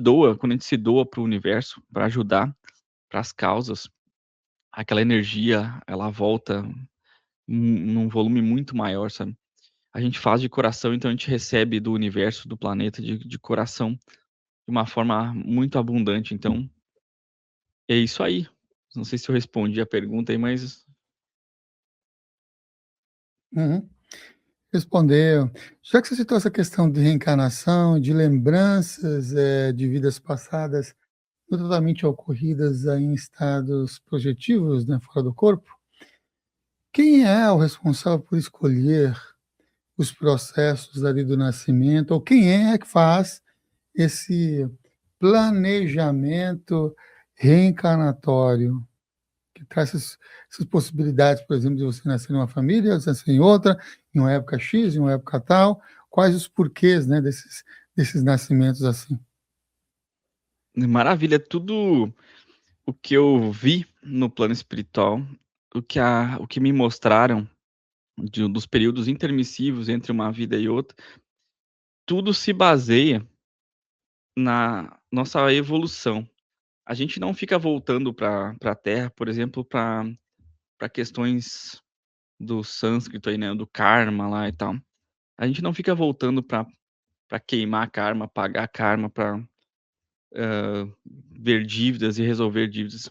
se doa para o universo, para ajudar, para as causas, aquela energia, ela volta num volume muito maior, sabe. A gente faz de coração, então a gente recebe do universo, do planeta, de coração, de uma forma muito abundante, então é isso aí. Não sei se eu respondi a pergunta aí, mas Uhum. Respondeu. Já que você citou essa questão de reencarnação, de lembranças, de vidas passadas totalmente ocorridas aí em estados projetivos, né, fora do corpo, quem é o responsável por escolher os processos ali do nascimento, ou quem é que faz esse planejamento reencarnatório, que traz essas possibilidades, por exemplo, de você nascer numa família, você nascer em outra, em uma época X, em uma época tal, quais os porquês, né, desses nascimentos assim? maravilha, tudo o que eu vi no plano espiritual, o que me mostraram dos períodos intermissivos entre uma vida e outra, tudo se baseia na nossa evolução. A gente não fica voltando para a Terra, por exemplo, para questões do sânscrito aí, né, do karma lá e tal. A gente não fica voltando para queimar karma, pagar karma, para ver dívidas e resolver dívidas.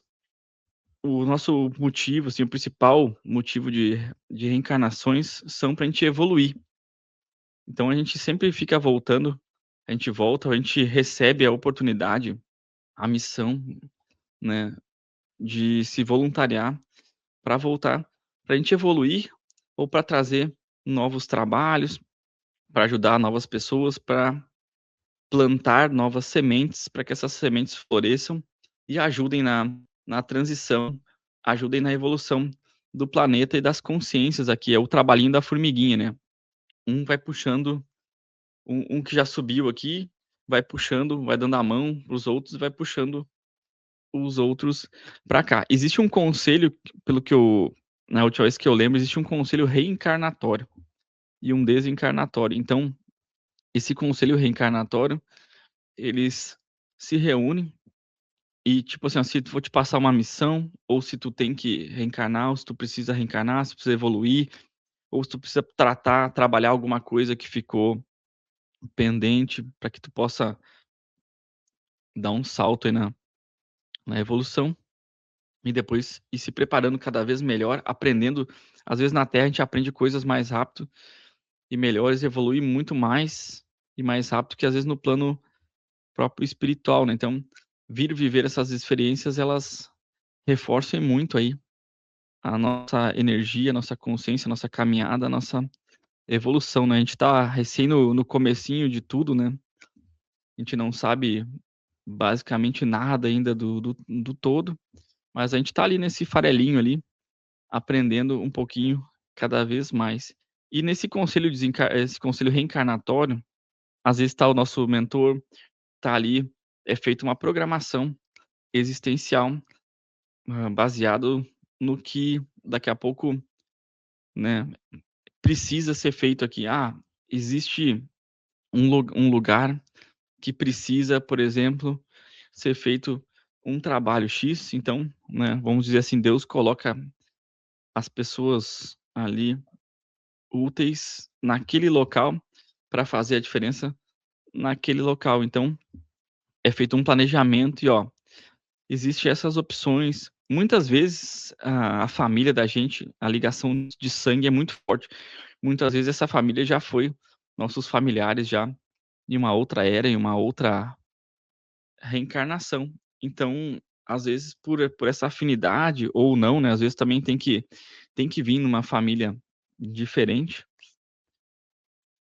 O nosso motivo, assim, o principal motivo de reencarnações são para a gente evoluir. Então a gente sempre fica voltando, a gente volta, a gente recebe a oportunidade, a missão, né, de se voluntariar para voltar, para a gente evoluir ou para trazer novos trabalhos, para ajudar novas pessoas, para plantar novas sementes, para que essas sementes floresçam e ajudem na transição, ajudem na evolução do planeta e das consciências aqui, é o trabalhinho da formiguinha, né. Um vai puxando um que já subiu aqui, vai puxando, vai dando a mão para os outros e vai puxando os outros para cá. Existe um conselho, pelo que eu na última vez que eu lembro, existe um conselho reencarnatório e um desencarnatório. Então, esse conselho reencarnatório, eles se reúnem e, tipo assim, ó, se tu for te passar uma missão, ou se tu tem que reencarnar, ou se tu precisa reencarnar, se precisa evoluir, ou se tu precisa trabalhar alguma coisa que ficou pendente, para que tu possa dar um salto aí na evolução. E depois ir se preparando cada vez melhor, aprendendo. Às vezes na Terra a gente aprende coisas mais rápido e melhores, evolui muito mais e mais rápido que às vezes no plano próprio espiritual, né. Então, vir viver essas experiências, elas reforçam muito aí a nossa energia, a nossa consciência, a nossa caminhada, a nossa evolução, né. A gente tá recém no comecinho de tudo, né. A gente não sabe basicamente nada ainda do todo, mas a gente tá ali nesse farelinho ali, aprendendo um pouquinho cada vez mais. E nesse conselho esse conselho reencarnatório, às vezes tá o nosso mentor, tá ali, é feita uma programação existencial, baseado no que daqui a pouco, né, precisa ser feito aqui. Ah, existe um lugar que precisa, por exemplo, ser feito um trabalho X, então, né, vamos dizer assim, Deus coloca as pessoas ali úteis naquele local, para fazer a diferença naquele local. Então, é feito um planejamento e, ó, existe essas opções. Muitas vezes a família da gente, a ligação de sangue é muito forte. Muitas vezes essa família já foi nossos familiares já em uma outra era, em uma outra reencarnação. Então, às vezes por essa afinidade ou não, né, às vezes também tem que vir numa família diferente,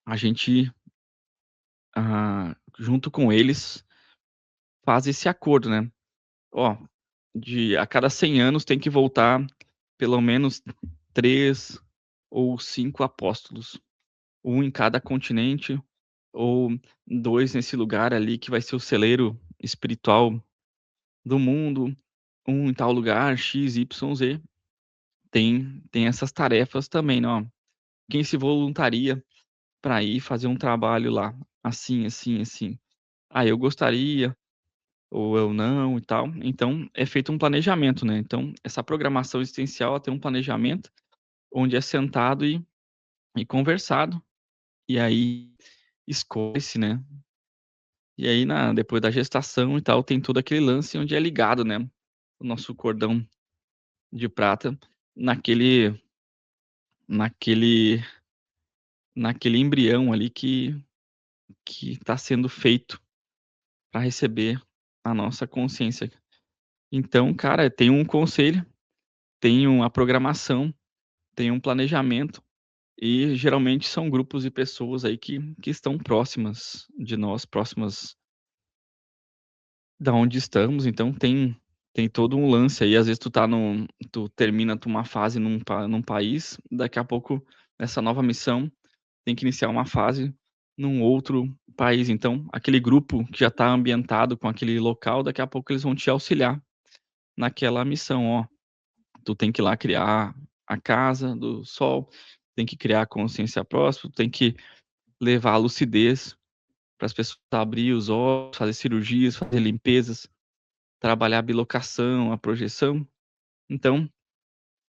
a gente, junto com eles, faz esse acordo, né. Ó, de a cada 100 anos tem que voltar pelo menos 3 ou 5 apóstolos, um em cada continente ou 2 nesse lugar ali que vai ser o celeiro espiritual do mundo, um em tal lugar X, Y, Z. Tem essas tarefas também, né, ó, quem se voluntaria para ir fazer um trabalho lá, assim, assim, assim. "Ah, eu gostaria", ou "eu não", e tal. Então é feito um planejamento, né. Então essa programação existencial, ela tem um planejamento, onde é sentado e conversado, e aí escolhe-se, né. E aí depois da gestação e tal, tem todo aquele lance onde é ligado, né, o nosso cordão de prata naquele naquele naquele embrião ali que está sendo feito para receber a nossa consciência. Então, cara, tem um conselho, tem uma programação, tem um planejamento e geralmente são grupos de pessoas aí que estão próximas de nós, próximas da onde estamos, então tem todo um lance aí, às vezes tu termina uma fase num país, daqui a pouco essa nova missão tem que iniciar uma fase num outro país, então aquele grupo que já está ambientado com aquele local, daqui a pouco eles vão te auxiliar naquela missão, ó, tu tem que ir lá criar a casa do sol, tem que criar a consciência próxima, tem que levar a lucidez para as pessoas abrir os olhos, fazer cirurgias, fazer limpezas, trabalhar a bilocação, a projeção. Então,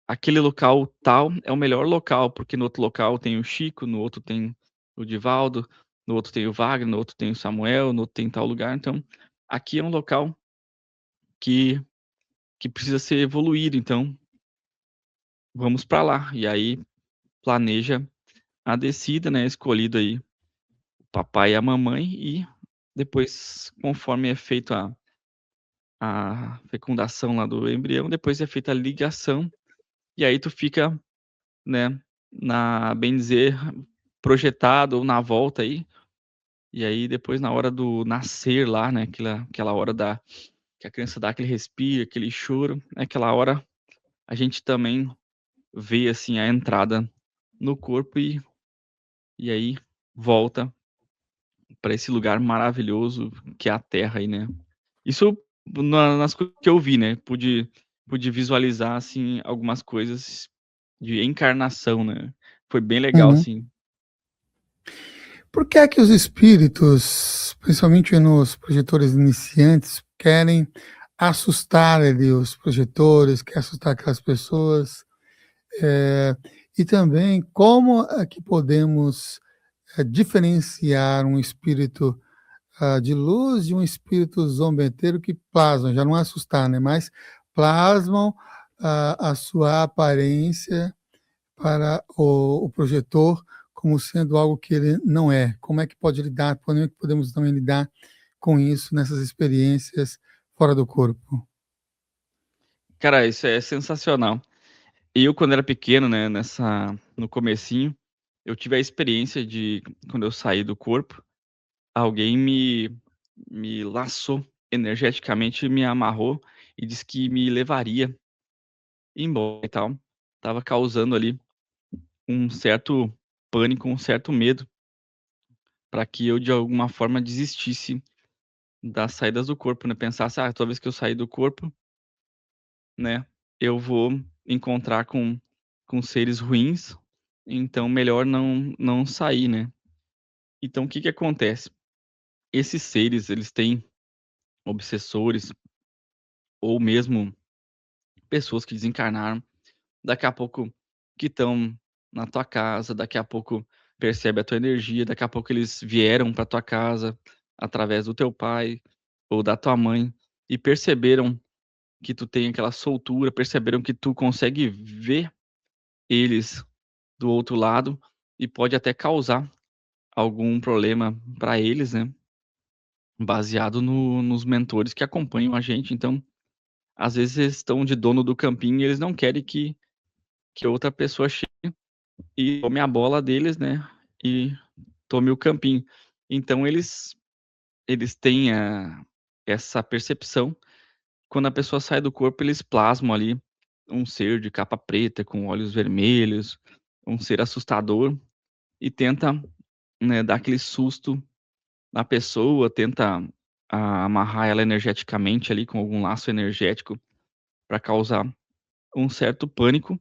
aquele local tal é o melhor local, porque no outro local tem o Chico, no outro tem o Divaldo, no outro tem o Wagner, no outro tem o Samuel, no outro tem tal lugar. Então, aqui é um local que que precisa ser evoluído, então vamos para lá. E aí planeja a descida, né, escolhido aí o papai e a mamãe e depois, conforme é feito a fecundação lá do embrião, depois é feita a ligação, e aí tu fica, né, na bem dizer, projetado ou na volta aí, e aí depois na hora do nascer lá, né, aquela hora da que a criança dá aquele respiro, aquele choro, naquela hora a gente também vê, assim, a entrada no corpo e aí volta para esse lugar maravilhoso que é a Terra aí, né. Isso nas coisas que eu vi, né, pude visualizar, assim, algumas coisas de encarnação, né. Foi bem legal, Uhum. assim. Por que é que os espíritos, principalmente nos projetores iniciantes, querem assustar ali os projetores, quer assustar aquelas pessoas? E também como é que podemos diferenciar um espírito de luz de um espírito zombeteiro que plasmam, já não é assustar, né? Mas plasmam a sua aparência para o projetor como sendo algo que ele não é. Como é que pode lidar, como é que podemos também lidar com isso nessas experiências fora do corpo? Cara, isso é sensacional. Eu quando era pequeno, né, no comecinho, eu tive a experiência de quando eu saí do corpo, alguém me laçou energeticamente, me amarrou e disse que me levaria embora e tal. Estava causando ali um certo pânico, um certo medo, para que eu de alguma forma desistisse das saídas do corpo, né, pensasse: "Ah, toda vez que eu sair do corpo, né, eu vou encontrar com seres ruins, então melhor não sair, né". Então o que que acontece? Esses seres, eles têm obsessores ou mesmo pessoas que desencarnaram, daqui a pouco que estão na tua casa, daqui a pouco percebe a tua energia, daqui a pouco eles vieram para tua casa através do teu pai ou da tua mãe e perceberam que tu tem aquela soltura, perceberam que tu consegue ver eles do outro lado e pode até causar algum problema para eles, né, baseado nos mentores que acompanham a gente. Então, às vezes eles estão de dono do campinho e eles não querem que outra pessoa chegue e tome a bola deles, né, e tome o campinho. Então eles têm essa percepção, quando a pessoa sai do corpo eles plasmam ali um ser de capa preta com olhos vermelhos, um ser assustador e tenta, né, dar aquele susto na pessoa, tenta amarrar ela energeticamente ali com algum laço energético para causar um certo pânico.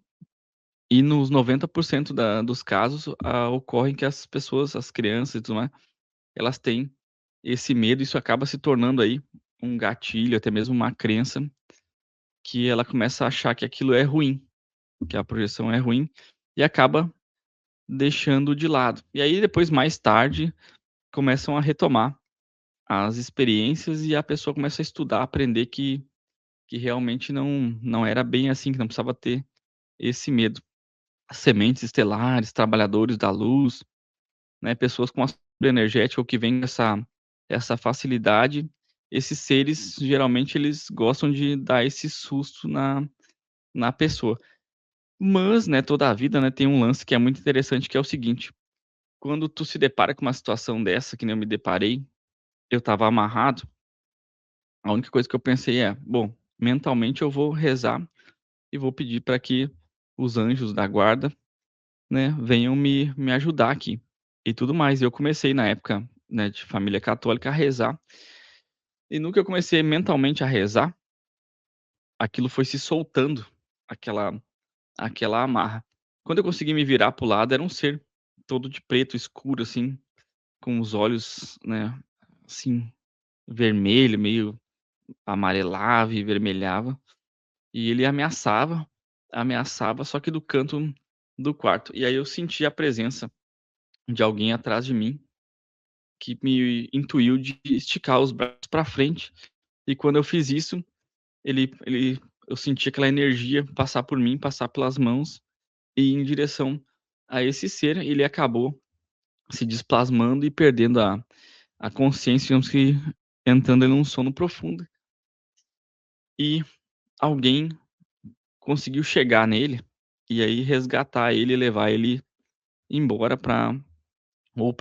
E nos 90% dos casos, ocorrem que as pessoas, as crianças e tudo mais, elas têm esse medo, isso acaba se tornando aí um gatilho, até mesmo uma crença, que ela começa a achar que aquilo é ruim, que a projeção é ruim, e acaba deixando de lado. E aí depois, mais tarde, começam a retomar as experiências e a pessoa começa a estudar, aprender que realmente não era bem assim, que não precisava ter esse medo. Sementes estelares, trabalhadores da luz, né, pessoas com açúcar energético ou que vêm essa facilidade, esses seres geralmente eles gostam de dar esse susto na pessoa. Mas, né, toda a vida, né, tem um lance que é muito interessante que é o seguinte, quando tu se depara com uma situação dessa, que nem eu me deparei, eu estava amarrado, a única coisa que eu pensei é: "Bom, mentalmente eu vou rezar e vou pedir para que os anjos da guarda, né, venham me ajudar aqui", e tudo mais. Eu comecei na época, né, de família católica a rezar, e no que eu comecei mentalmente a rezar, aquilo foi se soltando, aquela aquela amarra. Quando eu consegui me virar para o lado, era um ser todo de preto escuro, assim, com os olhos, né, assim, vermelho, meio amarelava e vermelhava, e ele ameaçava, ameaçava, só que do canto do quarto. E aí eu senti a presença de alguém atrás de mim, que me intuiu de esticar os braços para frente, e quando eu fiz isso, ele eu senti aquela energia passar por mim, passar pelas mãos e ir em direção a esse ser, ele acabou se desplasmando e perdendo a consciência, digamos que entrando em um sono profundo. E alguém conseguiu chegar nele, e aí resgatar ele e levar ele embora pra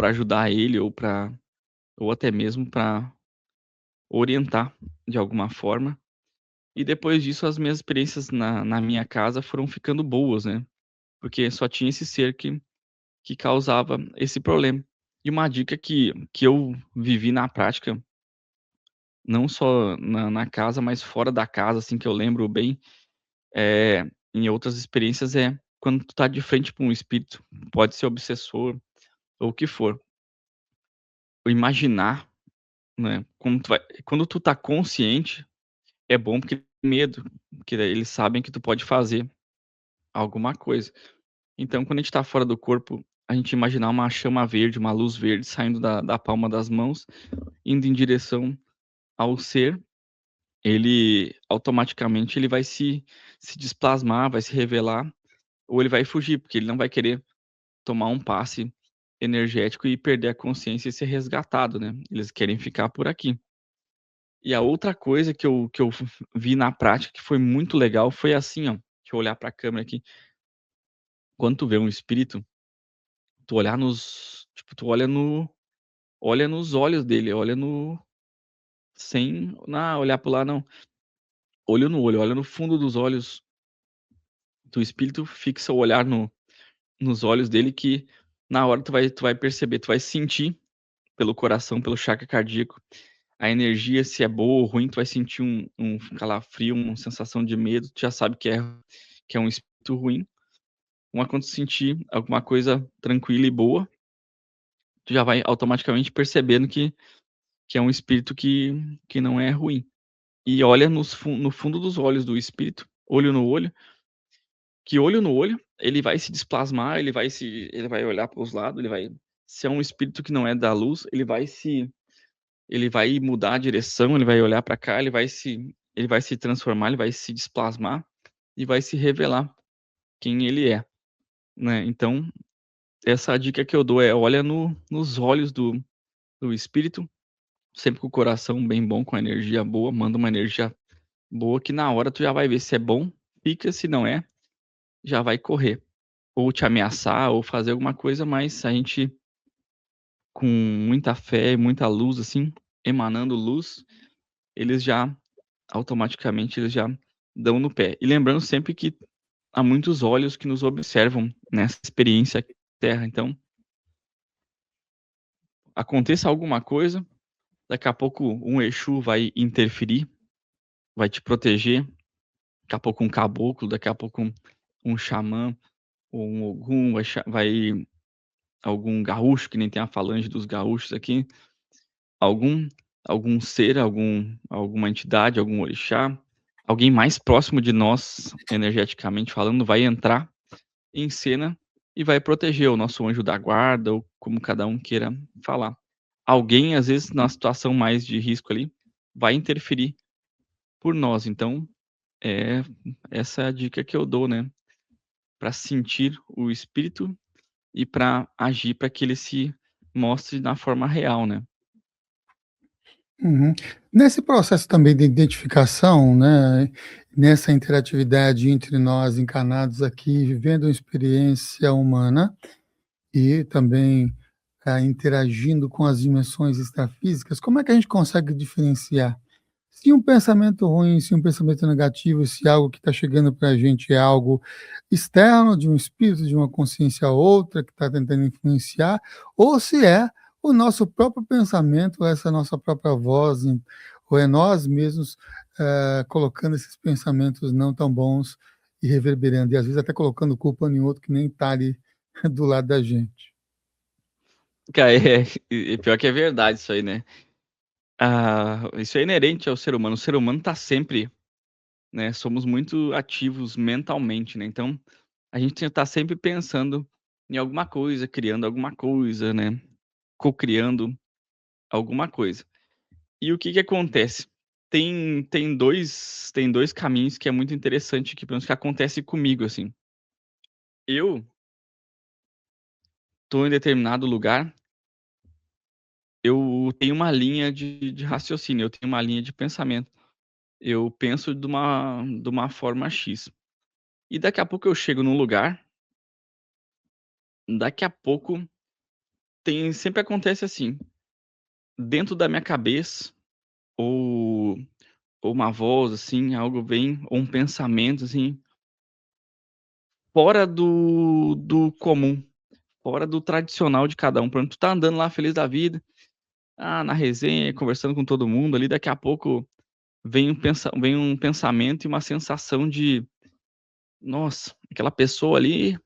ajudar ele ou até mesmo pra orientar de alguma forma. E depois disso as minhas experiências na minha casa foram ficando boas, né, porque só tinha esse ser que causava esse problema. E uma dica que eu vivi na prática, não só na casa, mas fora da casa, assim, que eu lembro bem, em outras experiências, é quando tu tá de frente pra um espírito, pode ser obsessor ou o que for, o imaginar, né, quando tu tá consciente, é bom porque medo, porque daí eles sabem que tu pode fazer alguma coisa. Então quando a gente tá fora do corpo, a gente imaginar uma chama verde, uma luz verde saindo da palma das mãos, indo em direção ao ser, ele automaticamente ele vai se desplasmar, vai se revelar, ou ele vai fugir, porque ele não vai querer tomar um passe energético e perder a consciência e ser resgatado, né, eles querem ficar por aqui. E a outra coisa que eu vi na prática que foi muito legal foi assim, ó, deixa eu olhar pra câmera aqui, quando tu vê um espírito, tu olhar nos tipo, tu olha nos olhos dele, olha no sem olhar para o lado não, olho no olho, olha no fundo dos olhos do espírito, fixa o olhar nos olhos dele que na hora tu vai perceber, tu vai sentir pelo coração, pelo chakra cardíaco, a energia se é boa ou ruim, tu vai sentir um calafrio, uma sensação de medo, tu já sabe que é um espírito ruim. Quando tu sentir alguma coisa tranquila e boa, tu já vai automaticamente percebendo que é um espírito que não é ruim. E olha no fundo dos olhos do espírito, olho no olho, que olho no olho, ele vai se desplasmar, ele vai olhar para os lados, ele vai se é um espírito que não é da luz, ele vai mudar a direção, ele vai olhar para cá, ele vai se transformar, ele vai se desplasmar e vai se revelar quem ele é, né. Então, essa dica que eu dou é olha nos olhos do espírito, sempre com o coração bem bom, com a energia boa, manda uma energia boa que na hora tu já vai ver se é bom, fica, se não é, já vai correr. Ou te ameaçar ou fazer alguma coisa, mas a gente com muita fé e muita luz, assim, emanando luz, eles já automaticamente eles já dão no pé. E lembrando sempre que há muitos olhos que nos observam nessa experiência aqui na Terra, então, aconteça alguma coisa, daqui a pouco um exu vai interferir, vai te proteger, daqui a pouco um caboclo, daqui a pouco um xamã ou um ogum vai algum gaúcho, que nem tem a falange dos gaúchos aqui, algum algum ser, alguma entidade, algum orixá, alguém mais próximo de nós, energeticamente falando, vai entrar em cena e vai proteger o nosso anjo da guarda ou como cada um queira falar. Alguém, às vezes, numa situação mais de risco ali, vai interferir por nós, então, é essa é a dica que eu dou, né, para sentir o espírito e para agir para que ele se mostre na forma real, né. Uhum. Nesse processo também de identificação, né, nessa interatividade entre nós encarnados aqui, vivendo uma experiência humana e também, interagindo com as dimensões extrafísicas, como é que a gente consegue diferenciar se um pensamento ruim, se um pensamento negativo, se algo que está chegando para a gente é algo externo, de um espírito, de uma consciência outra que está tentando influenciar, ou se é o nosso próprio pensamento, essa nossa própria voz, ou é nós mesmos colocando esses pensamentos não tão bons e reverberando, e às vezes até colocando culpa em outro que nem está ali do lado da gente. Cara, e pior que é verdade isso aí, né. Isso é inerente ao ser humano. O ser humano tá sempre, né, somos muito ativos mentalmente, né, então a gente tá sempre pensando em alguma coisa, criando alguma coisa, né, cocriando alguma coisa. E o que que acontece? Tem dois caminhos que é muito interessante que pelo menos que acontece comigo, assim. Eu tô em determinado lugar, eu tenho uma linha de raciocínio, eu tenho uma linha de pensamento. Eu penso de uma forma X. E daqui a pouco eu chego num lugar, daqui a pouco sempre acontece assim, dentro da minha cabeça, ou uma voz, assim, algo vem, ou um pensamento, assim, fora do comum, fora do tradicional de cada um. Por exemplo, tu tá andando lá feliz da vida, na resenha, conversando com todo mundo ali, daqui a pouco vem um pensamento e uma sensação de: "Nossa, aquela pessoa ali,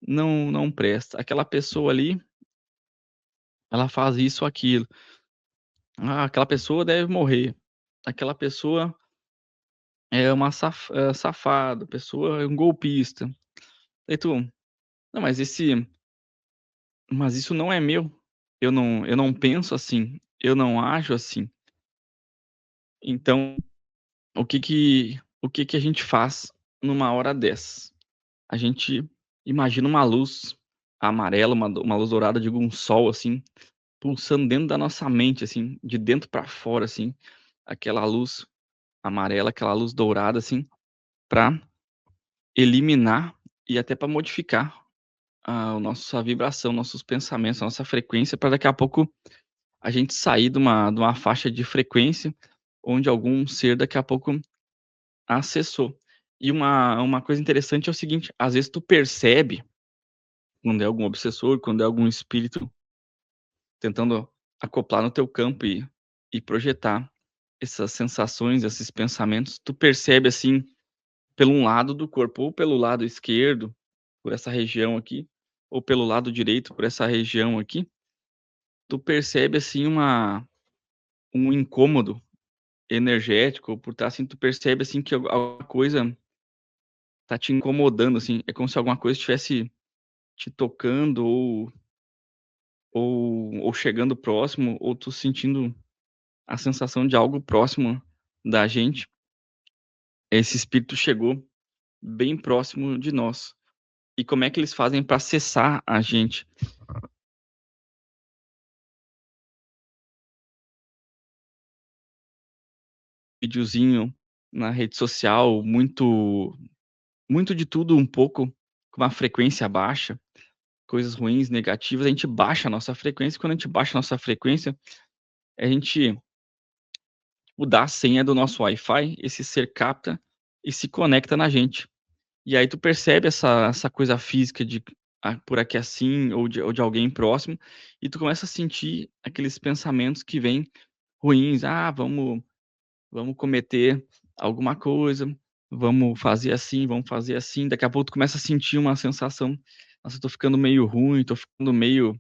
não presta. Aquela pessoa ali, ela faz isso ou aquilo. Aquela pessoa deve morrer. Aquela pessoa é uma safada, a pessoa é um golpista". Aí tu: "Não, mas isso não é meu. Eu não penso assim, eu não ajo assim". Então, o que que a gente faz numa hora dessas? A gente imagina uma luz amarela, uma luz dourada, digo, um sol, assim, pulsando dentro da nossa mente, assim, de dentro pra fora, assim, aquela luz amarela, aquela luz dourada, assim, pra eliminar e até pra modificar a nossa vibração, nossos pensamentos, a nossa frequência, pra daqui a pouco a gente sair de uma faixa de frequência onde algum ser daqui a pouco acessou. E uma coisa interessante é o seguinte, às vezes tu percebe quando é algum obsessor, quando é algum espírito tentando acoplar no teu campo e projetar essas sensações, esses pensamentos, tu percebe, assim, pelo um lado do corpo, ou pelo lado esquerdo, por essa região aqui, ou pelo lado direito, por essa região aqui, tu percebe, assim, um incômodo energético, por estar assim, tu percebe, assim, que alguma coisa tá te incomodando, assim, é como se alguma coisa estivesse te tocando ou chegando próximo, ou tu sentindo a sensação de algo próximo da gente. Esse espírito chegou bem próximo de nós. E como é que eles fazem para acessar a gente? Videozinho na rede social, muito de tudo um pouco, com uma frequência baixa, coisas ruins, negativas, a gente baixa a nossa frequência, e quando a gente baixa a nossa frequência, a gente dá a senha do nosso Wi-Fi, esse ser capta e se conecta na gente. E aí tu percebe essa coisa física de, por aqui assim, ou de alguém próximo, e tu começa a sentir aqueles pensamentos que vêm ruins: "Ah, vamos cometer alguma coisa, vamos fazer assim". Daqui a pouco tu começa a sentir uma sensação: "Nossa, eu tô ficando meio ruim, tô ficando meio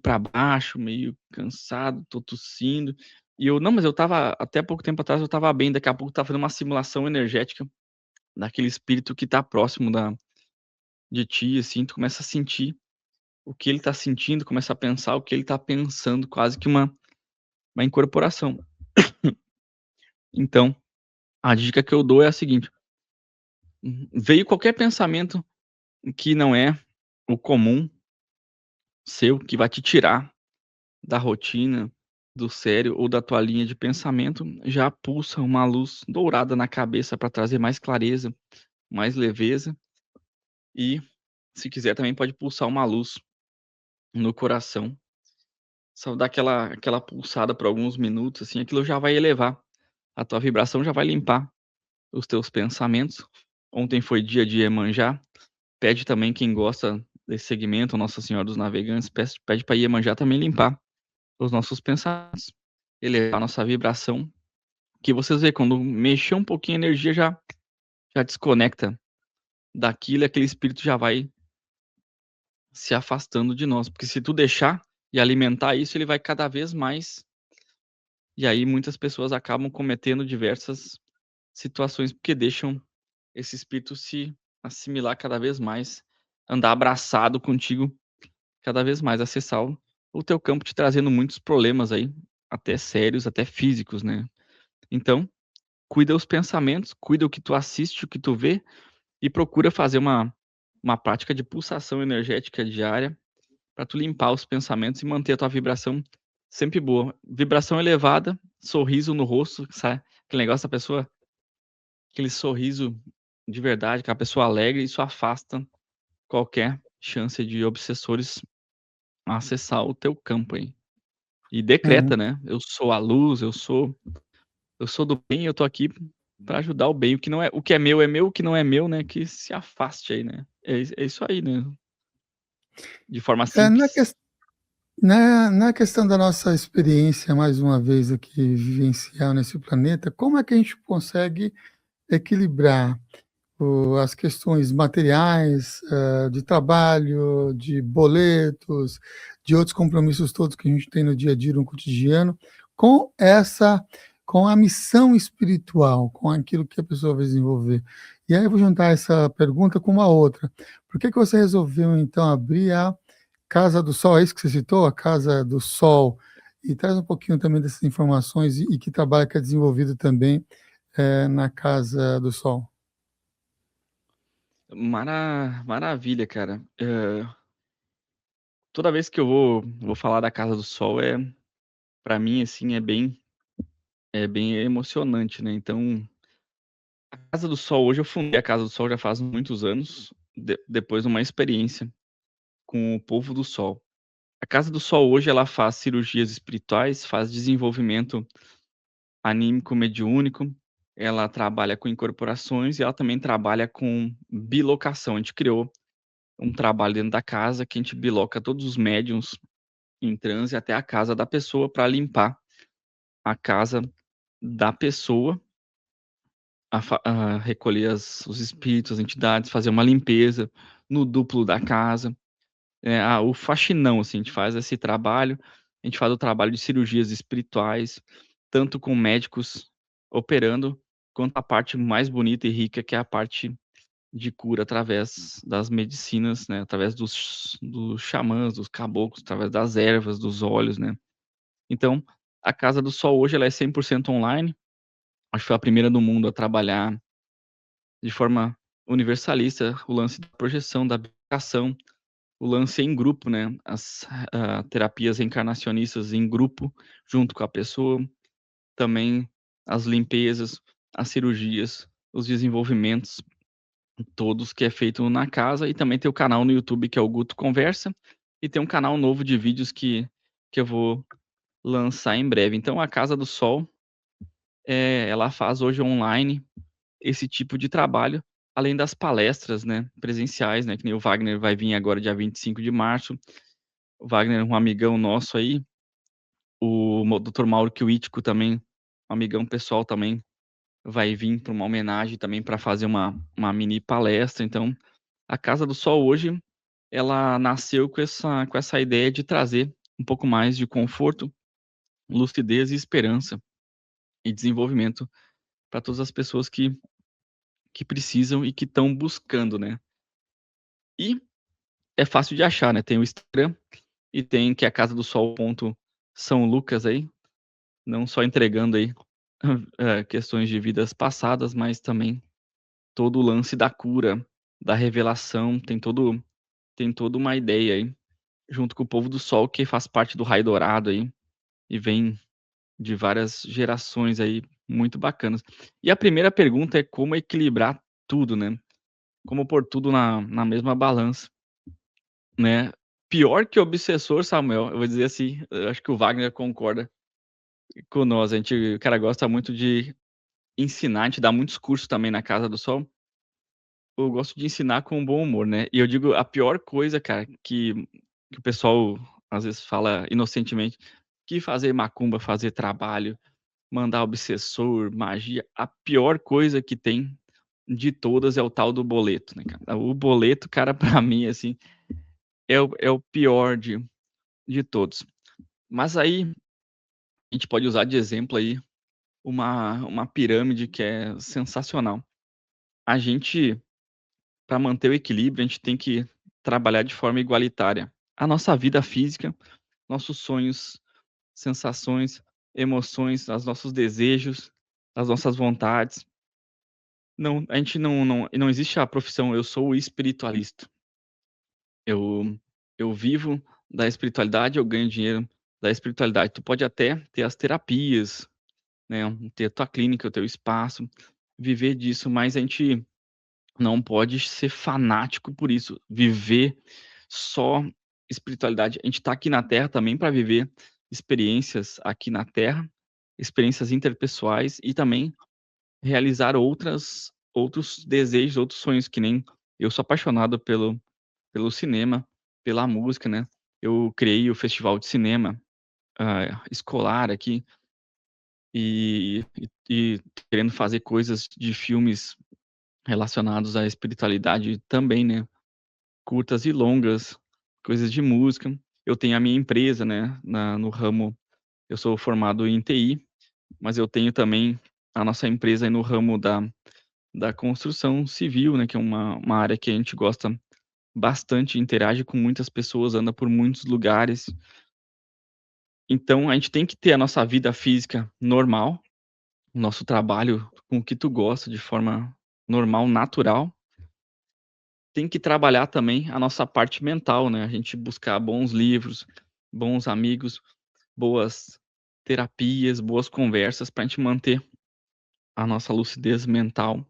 pra baixo, meio cansado, tô tossindo". E eu: "Não, mas eu estava até pouco tempo atrás eu estava bem". Daqui a pouco tá fazendo uma simulação energética daquele espírito que tá próximo de ti, assim, tu começa a sentir o que ele tá sentindo, começa a pensar o que ele tá pensando, quase que uma incorporação. Então, a dica que eu dou é a seguinte: veio qualquer pensamento que não é o comum seu, que vai te tirar da rotina, do sério ou da tua linha de pensamento, já pulsa uma luz dourada na cabeça para trazer mais clareza, mais leveza e, se quiser, também pode pulsar uma luz no coração. Só dá aquela pulsada por alguns minutos, assim, aquilo já vai elevar a tua vibração, já vai limpar os teus pensamentos. Ontem foi dia de Iemanjá, pede também quem gosta desse segmento, Nossa Senhora dos Navegantes, pede pra Iemanjá também limpar os nossos pensamentos, elevar a nossa vibração, que vocês vê, quando mexer um pouquinho a energia já desconecta daquilo e aquele espírito já vai se afastando de nós, porque se tu deixar e alimentar isso, ele vai cada vez mais. E aí muitas pessoas acabam cometendo diversas situações, porque deixam esse espírito se assimilar cada vez mais, andar abraçado contigo cada vez mais, acessar o teu campo, te trazendo muitos problemas aí, até sérios, até físicos, né. Então, cuida os pensamentos, cuida o que tu assiste, o que tu vê, e procura fazer uma prática de pulsação energética diária, para tu limpar os pensamentos e manter a tua vibração sempre boa. Vibração elevada, sorriso no rosto, sabe aquele negócio da pessoa, aquele sorriso de verdade, aquela pessoa alegre, isso afasta qualquer chance de obsessores acessar o teu campo aí. E decreta, Uhum. né, eu sou a luz, eu sou do bem, eu tô aqui pra ajudar o bem, o que é meu, o que não é meu, né, que se afaste aí, né. É isso aí, né, de forma É, na simples. ques na questão da nossa experiência, mais uma vez aqui, vivencial nesse planeta, como é que a gente consegue equilibrar as questões materiais, de trabalho, de boletos, de outros compromissos todos que a gente tem no dia a dia, no cotidiano, com essa, com a missão espiritual, com aquilo que a pessoa vai desenvolver. E aí eu vou juntar essa pergunta com uma outra. Por que que você resolveu então abrir a Casa do Sol? É isso que você citou, a Casa do Sol? E traz um pouquinho também dessas informações e que trabalho que é desenvolvido também na Casa do Sol. Maravilha, cara. Toda vez que eu vou falar da Casa do Sol, pra mim, assim, é bem emocionante, né. Então, a Casa do Sol hoje eu fundei a Casa do Sol já faz muitos anos, depois de uma experiência com o povo do Sol. A Casa do Sol hoje ela faz cirurgias espirituais, faz desenvolvimento anímico mediúnico, ela trabalha com incorporações e ela também trabalha com bilocação. A gente criou um trabalho dentro da casa que a gente biloca todos os médiuns em transe até a casa da pessoa para limpar a casa da pessoa, recolher os espíritos, as entidades, fazer uma limpeza no duplo da casa. O faxinão, assim, a gente faz esse trabalho, a gente faz o trabalho de cirurgias espirituais, tanto com médicos operando, quanto a parte mais bonita e rica, que é a parte de cura através das medicinas, né, através dos xamãs, dos caboclos, através das ervas, dos óleos, né. Então, a Casa do Sol hoje ela é 100% online, acho que foi a primeira do mundo a trabalhar de forma universalista o lance da projeção, da bilocação, o lance em grupo, né, as terapias reencarnacionistas em grupo, junto com a pessoa, também as limpezas, as cirurgias, os desenvolvimentos todos que é feito na casa e também tem o canal no YouTube que é o Guto Conversa, e tem um canal novo de vídeos que eu vou lançar em breve. Então a Casa do Sol, ela faz hoje online esse tipo de trabalho, além das palestras, né, presenciais, né, que nem o Wagner vai vir agora dia 25 de março. O Wagner é um amigão nosso aí, o Dr. Mauro Kiwitiko também, um amigão pessoal também, vai vir para uma homenagem também para fazer uma mini palestra, então, a Casa do Sol hoje, ela nasceu com essa ideia de trazer um pouco mais de conforto, lucidez e esperança, e desenvolvimento para todas as pessoas que precisam e que estão buscando, né. E é fácil de achar, né, tem o Instagram e tem que é a Casa do Sol ponto São Lucas aí, não só entregando aí, questões de vidas passadas, mas também todo o lance da cura, da revelação, tem toda uma ideia aí, junto com o povo do Sol que faz parte do raio dourado aí, e vem de várias gerações aí, muito bacanas. E a primeira pergunta é como equilibrar tudo, né, como pôr tudo na mesma balança, né. Pior que obsessor, Samuel, eu vou dizer assim, eu acho que o Wagner concorda com nós, o cara gosta muito de ensinar, a gente dá muitos cursos também na Casa do Sol. Eu gosto de ensinar com bom humor, né. E eu digo, a pior coisa, cara, que o pessoal às vezes fala inocentemente, que fazer macumba, fazer trabalho, mandar obsessor, magia, a pior coisa que tem de todas é o tal do boleto, né, cara. O boleto, cara, pra mim, assim, é o pior de todos. Mas aí, a gente pode usar de exemplo aí uma pirâmide que é sensacional. A gente Para manter o equilíbrio, a gente tem que trabalhar de forma igualitária. A nossa vida física, nossos sonhos, sensações, emoções, os nossos desejos, as nossas vontades. Não, a gente não existe a profissão "eu sou espiritualista". Eu eu vivo da espiritualidade, eu ganho dinheiro da espiritualidade. Tu pode até ter as terapias, né, ter a tua clínica, o teu espaço, viver disso, mas a gente não pode ser fanático por isso, viver só espiritualidade. A gente está aqui na Terra também para viver experiências aqui na Terra, experiências interpessoais e também realizar outros desejos, outros sonhos, que nem eu sou apaixonado pelo cinema, pela música, né. Eu criei o festival de cinema, escolar aqui, e querendo fazer coisas de filmes relacionados à espiritualidade também, né, curtas e longas, coisas de música. Eu tenho a minha empresa, né, no ramo. Eu sou formado em TI, mas eu tenho também a nossa empresa aí no ramo da construção civil, né, que é uma área que a gente gosta bastante, interage com muitas pessoas, anda por muitos lugares. Então a gente tem que ter a nossa vida física normal, nosso trabalho com o que tu gosta de forma normal, natural. Tem que trabalhar também a nossa parte mental, né, a gente buscar bons livros, bons amigos, boas terapias, boas conversas para a gente manter a nossa lucidez mental,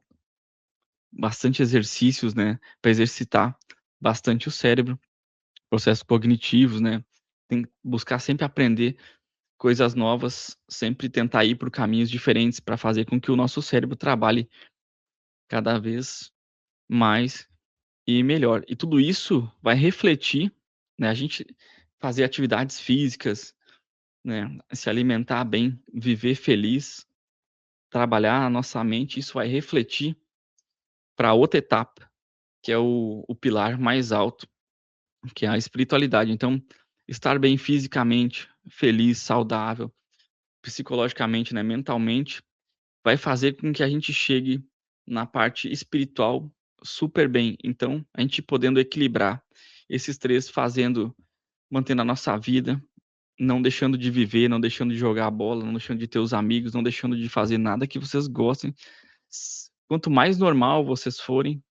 bastante exercícios, né, para exercitar bastante o cérebro, processos cognitivos, né, tem que buscar sempre aprender coisas novas, sempre tentar ir por caminhos diferentes para fazer com que o nosso cérebro trabalhe cada vez mais e melhor. E tudo isso vai refletir, né, a gente fazer atividades físicas, né, se alimentar bem, viver feliz, trabalhar a nossa mente, isso vai refletir para outra etapa, que é o pilar mais alto, que é a espiritualidade. Então, estar bem fisicamente, feliz, saudável, psicologicamente, né, mentalmente, vai fazer com que a gente chegue na parte espiritual super bem. Então, a gente podendo equilibrar esses 3, mantendo a nossa vida, não deixando de viver, não deixando de jogar a bola, não deixando de ter os amigos, não deixando de fazer nada que vocês gostem. Quanto mais normal vocês forem,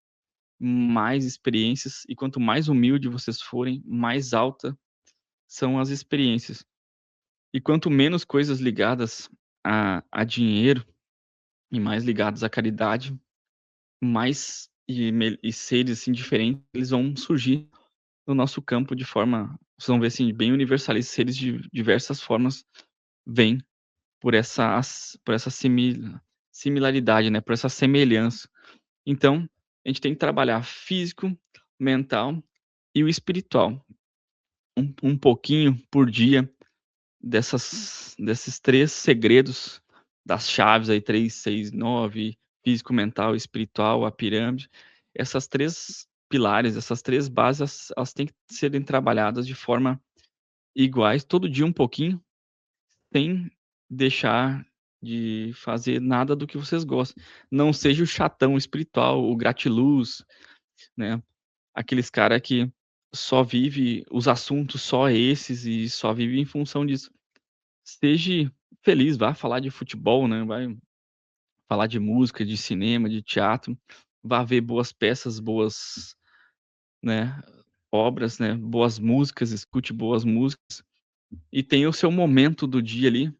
mais experiências, e quanto mais humilde vocês forem, mais alta são as experiências. E quanto menos coisas ligadas a dinheiro e mais ligados à caridade, mais e seres, assim, diferentes, eles vão surgir no nosso campo de forma, vocês vão ver, assim, bem universalista, seres de diversas formas vêm por essa similaridade, né, por essa semelhança. Então, a gente tem que trabalhar físico, mental e o espiritual. Um pouquinho por dia desses 3 segredos, das chaves aí 3, 6, 9, físico, mental e espiritual, a pirâmide. Essas 3 pilares, essas 3 bases, elas têm que serem trabalhadas de forma iguais, todo dia um pouquinho, sem deixar de fazer nada do que vocês gostam. Não seja o chatão espiritual, o gratiluz, né, aqueles cara que só vive os assuntos só esses e só vive em função disso. Seja feliz, vá falar de futebol, né, vai falar de música, de cinema, de teatro, vá ver boas peças, boas, né, obras, né, boas músicas, escute boas músicas e tenha o seu momento do dia ali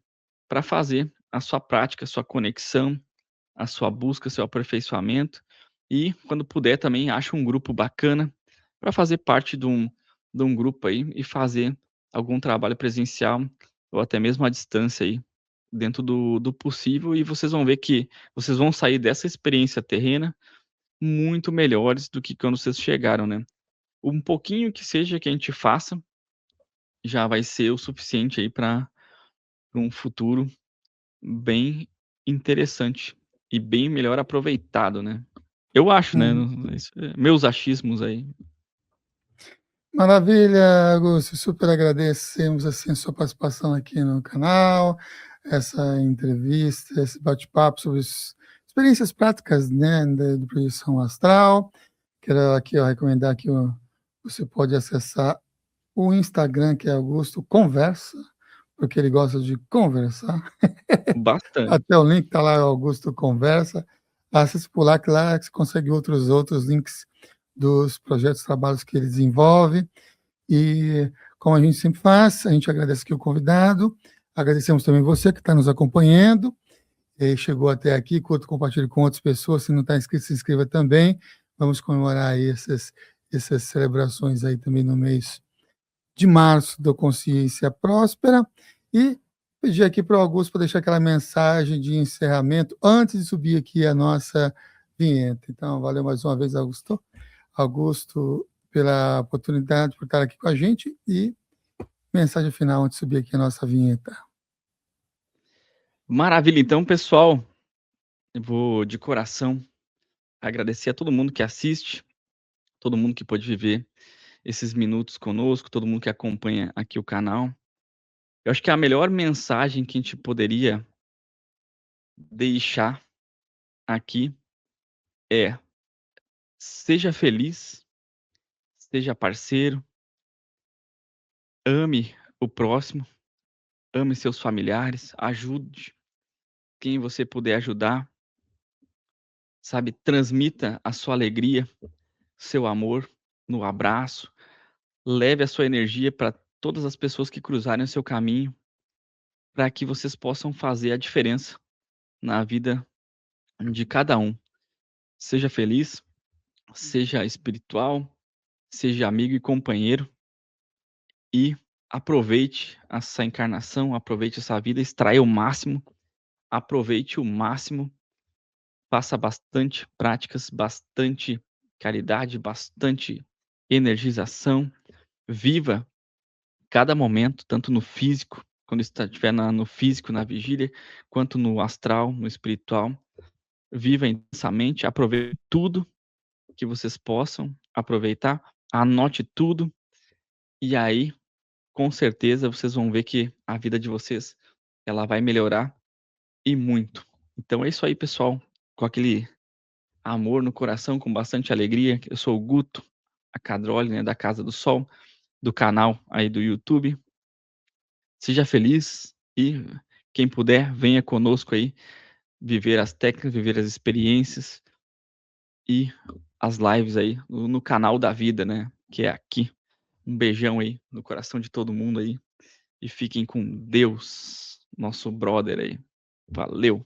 para fazer a sua prática, a sua conexão, a sua busca, seu aperfeiçoamento e, quando puder também, acha um grupo bacana para fazer parte de um grupo aí e fazer algum trabalho presencial ou até mesmo à distância aí, dentro do possível, e vocês vão ver que vocês vão sair dessa experiência terrena muito melhores do que quando vocês chegaram, né. Um pouquinho que seja que a gente faça, já vai ser o suficiente aí para um futuro bem interessante e bem melhor aproveitado, né. Eu acho, né, Uhum. isso meus achismos aí. Maravilha, Augusto, super agradecemos, assim, a sua participação aqui no canal, essa entrevista, esse bate-papo sobre as experiências práticas, né, do projeção astral. Quero aqui, ó, recomendar que você pode acessar o Instagram, que é Augusto Conversa, porque ele gosta de conversar. Bastante, Até o link está lá, Augusto Conversa. Acesse por lá, que lá você consegue outros links dos projetos, trabalhos que ele desenvolve. E, como a gente sempre faz, a gente agradece aqui o convidado, agradecemos também você que está nos acompanhando, e chegou até aqui, curta, compartilhe com outras pessoas, se não está inscrito, se inscreva também, Vamos comemorar aí essas celebrações aí também no mês de março da Consciência Próspera. E pedir aqui para o Augusto para deixar aquela mensagem de encerramento antes de subir aqui a nossa vinheta. Então, valeu mais uma vez, Augusto. Augusto, pela oportunidade, por estar aqui com a gente, e mensagem final antes de subir aqui a nossa vinheta. Maravilha, então, pessoal, eu vou de coração agradecer a todo mundo que assiste, todo mundo que pôde viver esses minutos conosco, todo mundo que acompanha aqui o canal. Eu acho que a melhor mensagem que a gente poderia deixar aqui é: seja feliz, seja parceiro, ame o próximo, ame seus familiares, ajude quem você puder ajudar, sabe? Transmita a sua alegria, seu amor no abraço, leve a sua energia para todas as pessoas que cruzarem o seu caminho, para que vocês possam fazer a diferença na vida de cada um. Seja feliz, seja espiritual, seja amigo e companheiro, e aproveite essa encarnação, aproveite essa vida, extraia o máximo, aproveite o máximo, faça bastante práticas, bastante caridade, bastante energização, viva cada momento, tanto no físico, quando estiver no físico, na vigília, quanto no astral, no espiritual. Viva intensamente, aproveite tudo que vocês possam aproveitar, anote tudo, e aí, com certeza, vocês vão ver que a vida de vocês, ela vai melhorar, e muito. Então é isso aí, pessoal, com aquele amor no coração, com bastante alegria. Eu sou o Guto, a Cadroli, né, da Casa do Sol, do canal aí do YouTube. Seja feliz e quem puder, venha conosco aí viver as técnicas, viver as experiências e as lives aí no canal da vida, né, que é aqui. Um beijão aí no coração de todo mundo aí e fiquem com Deus, nosso brother aí. Valeu!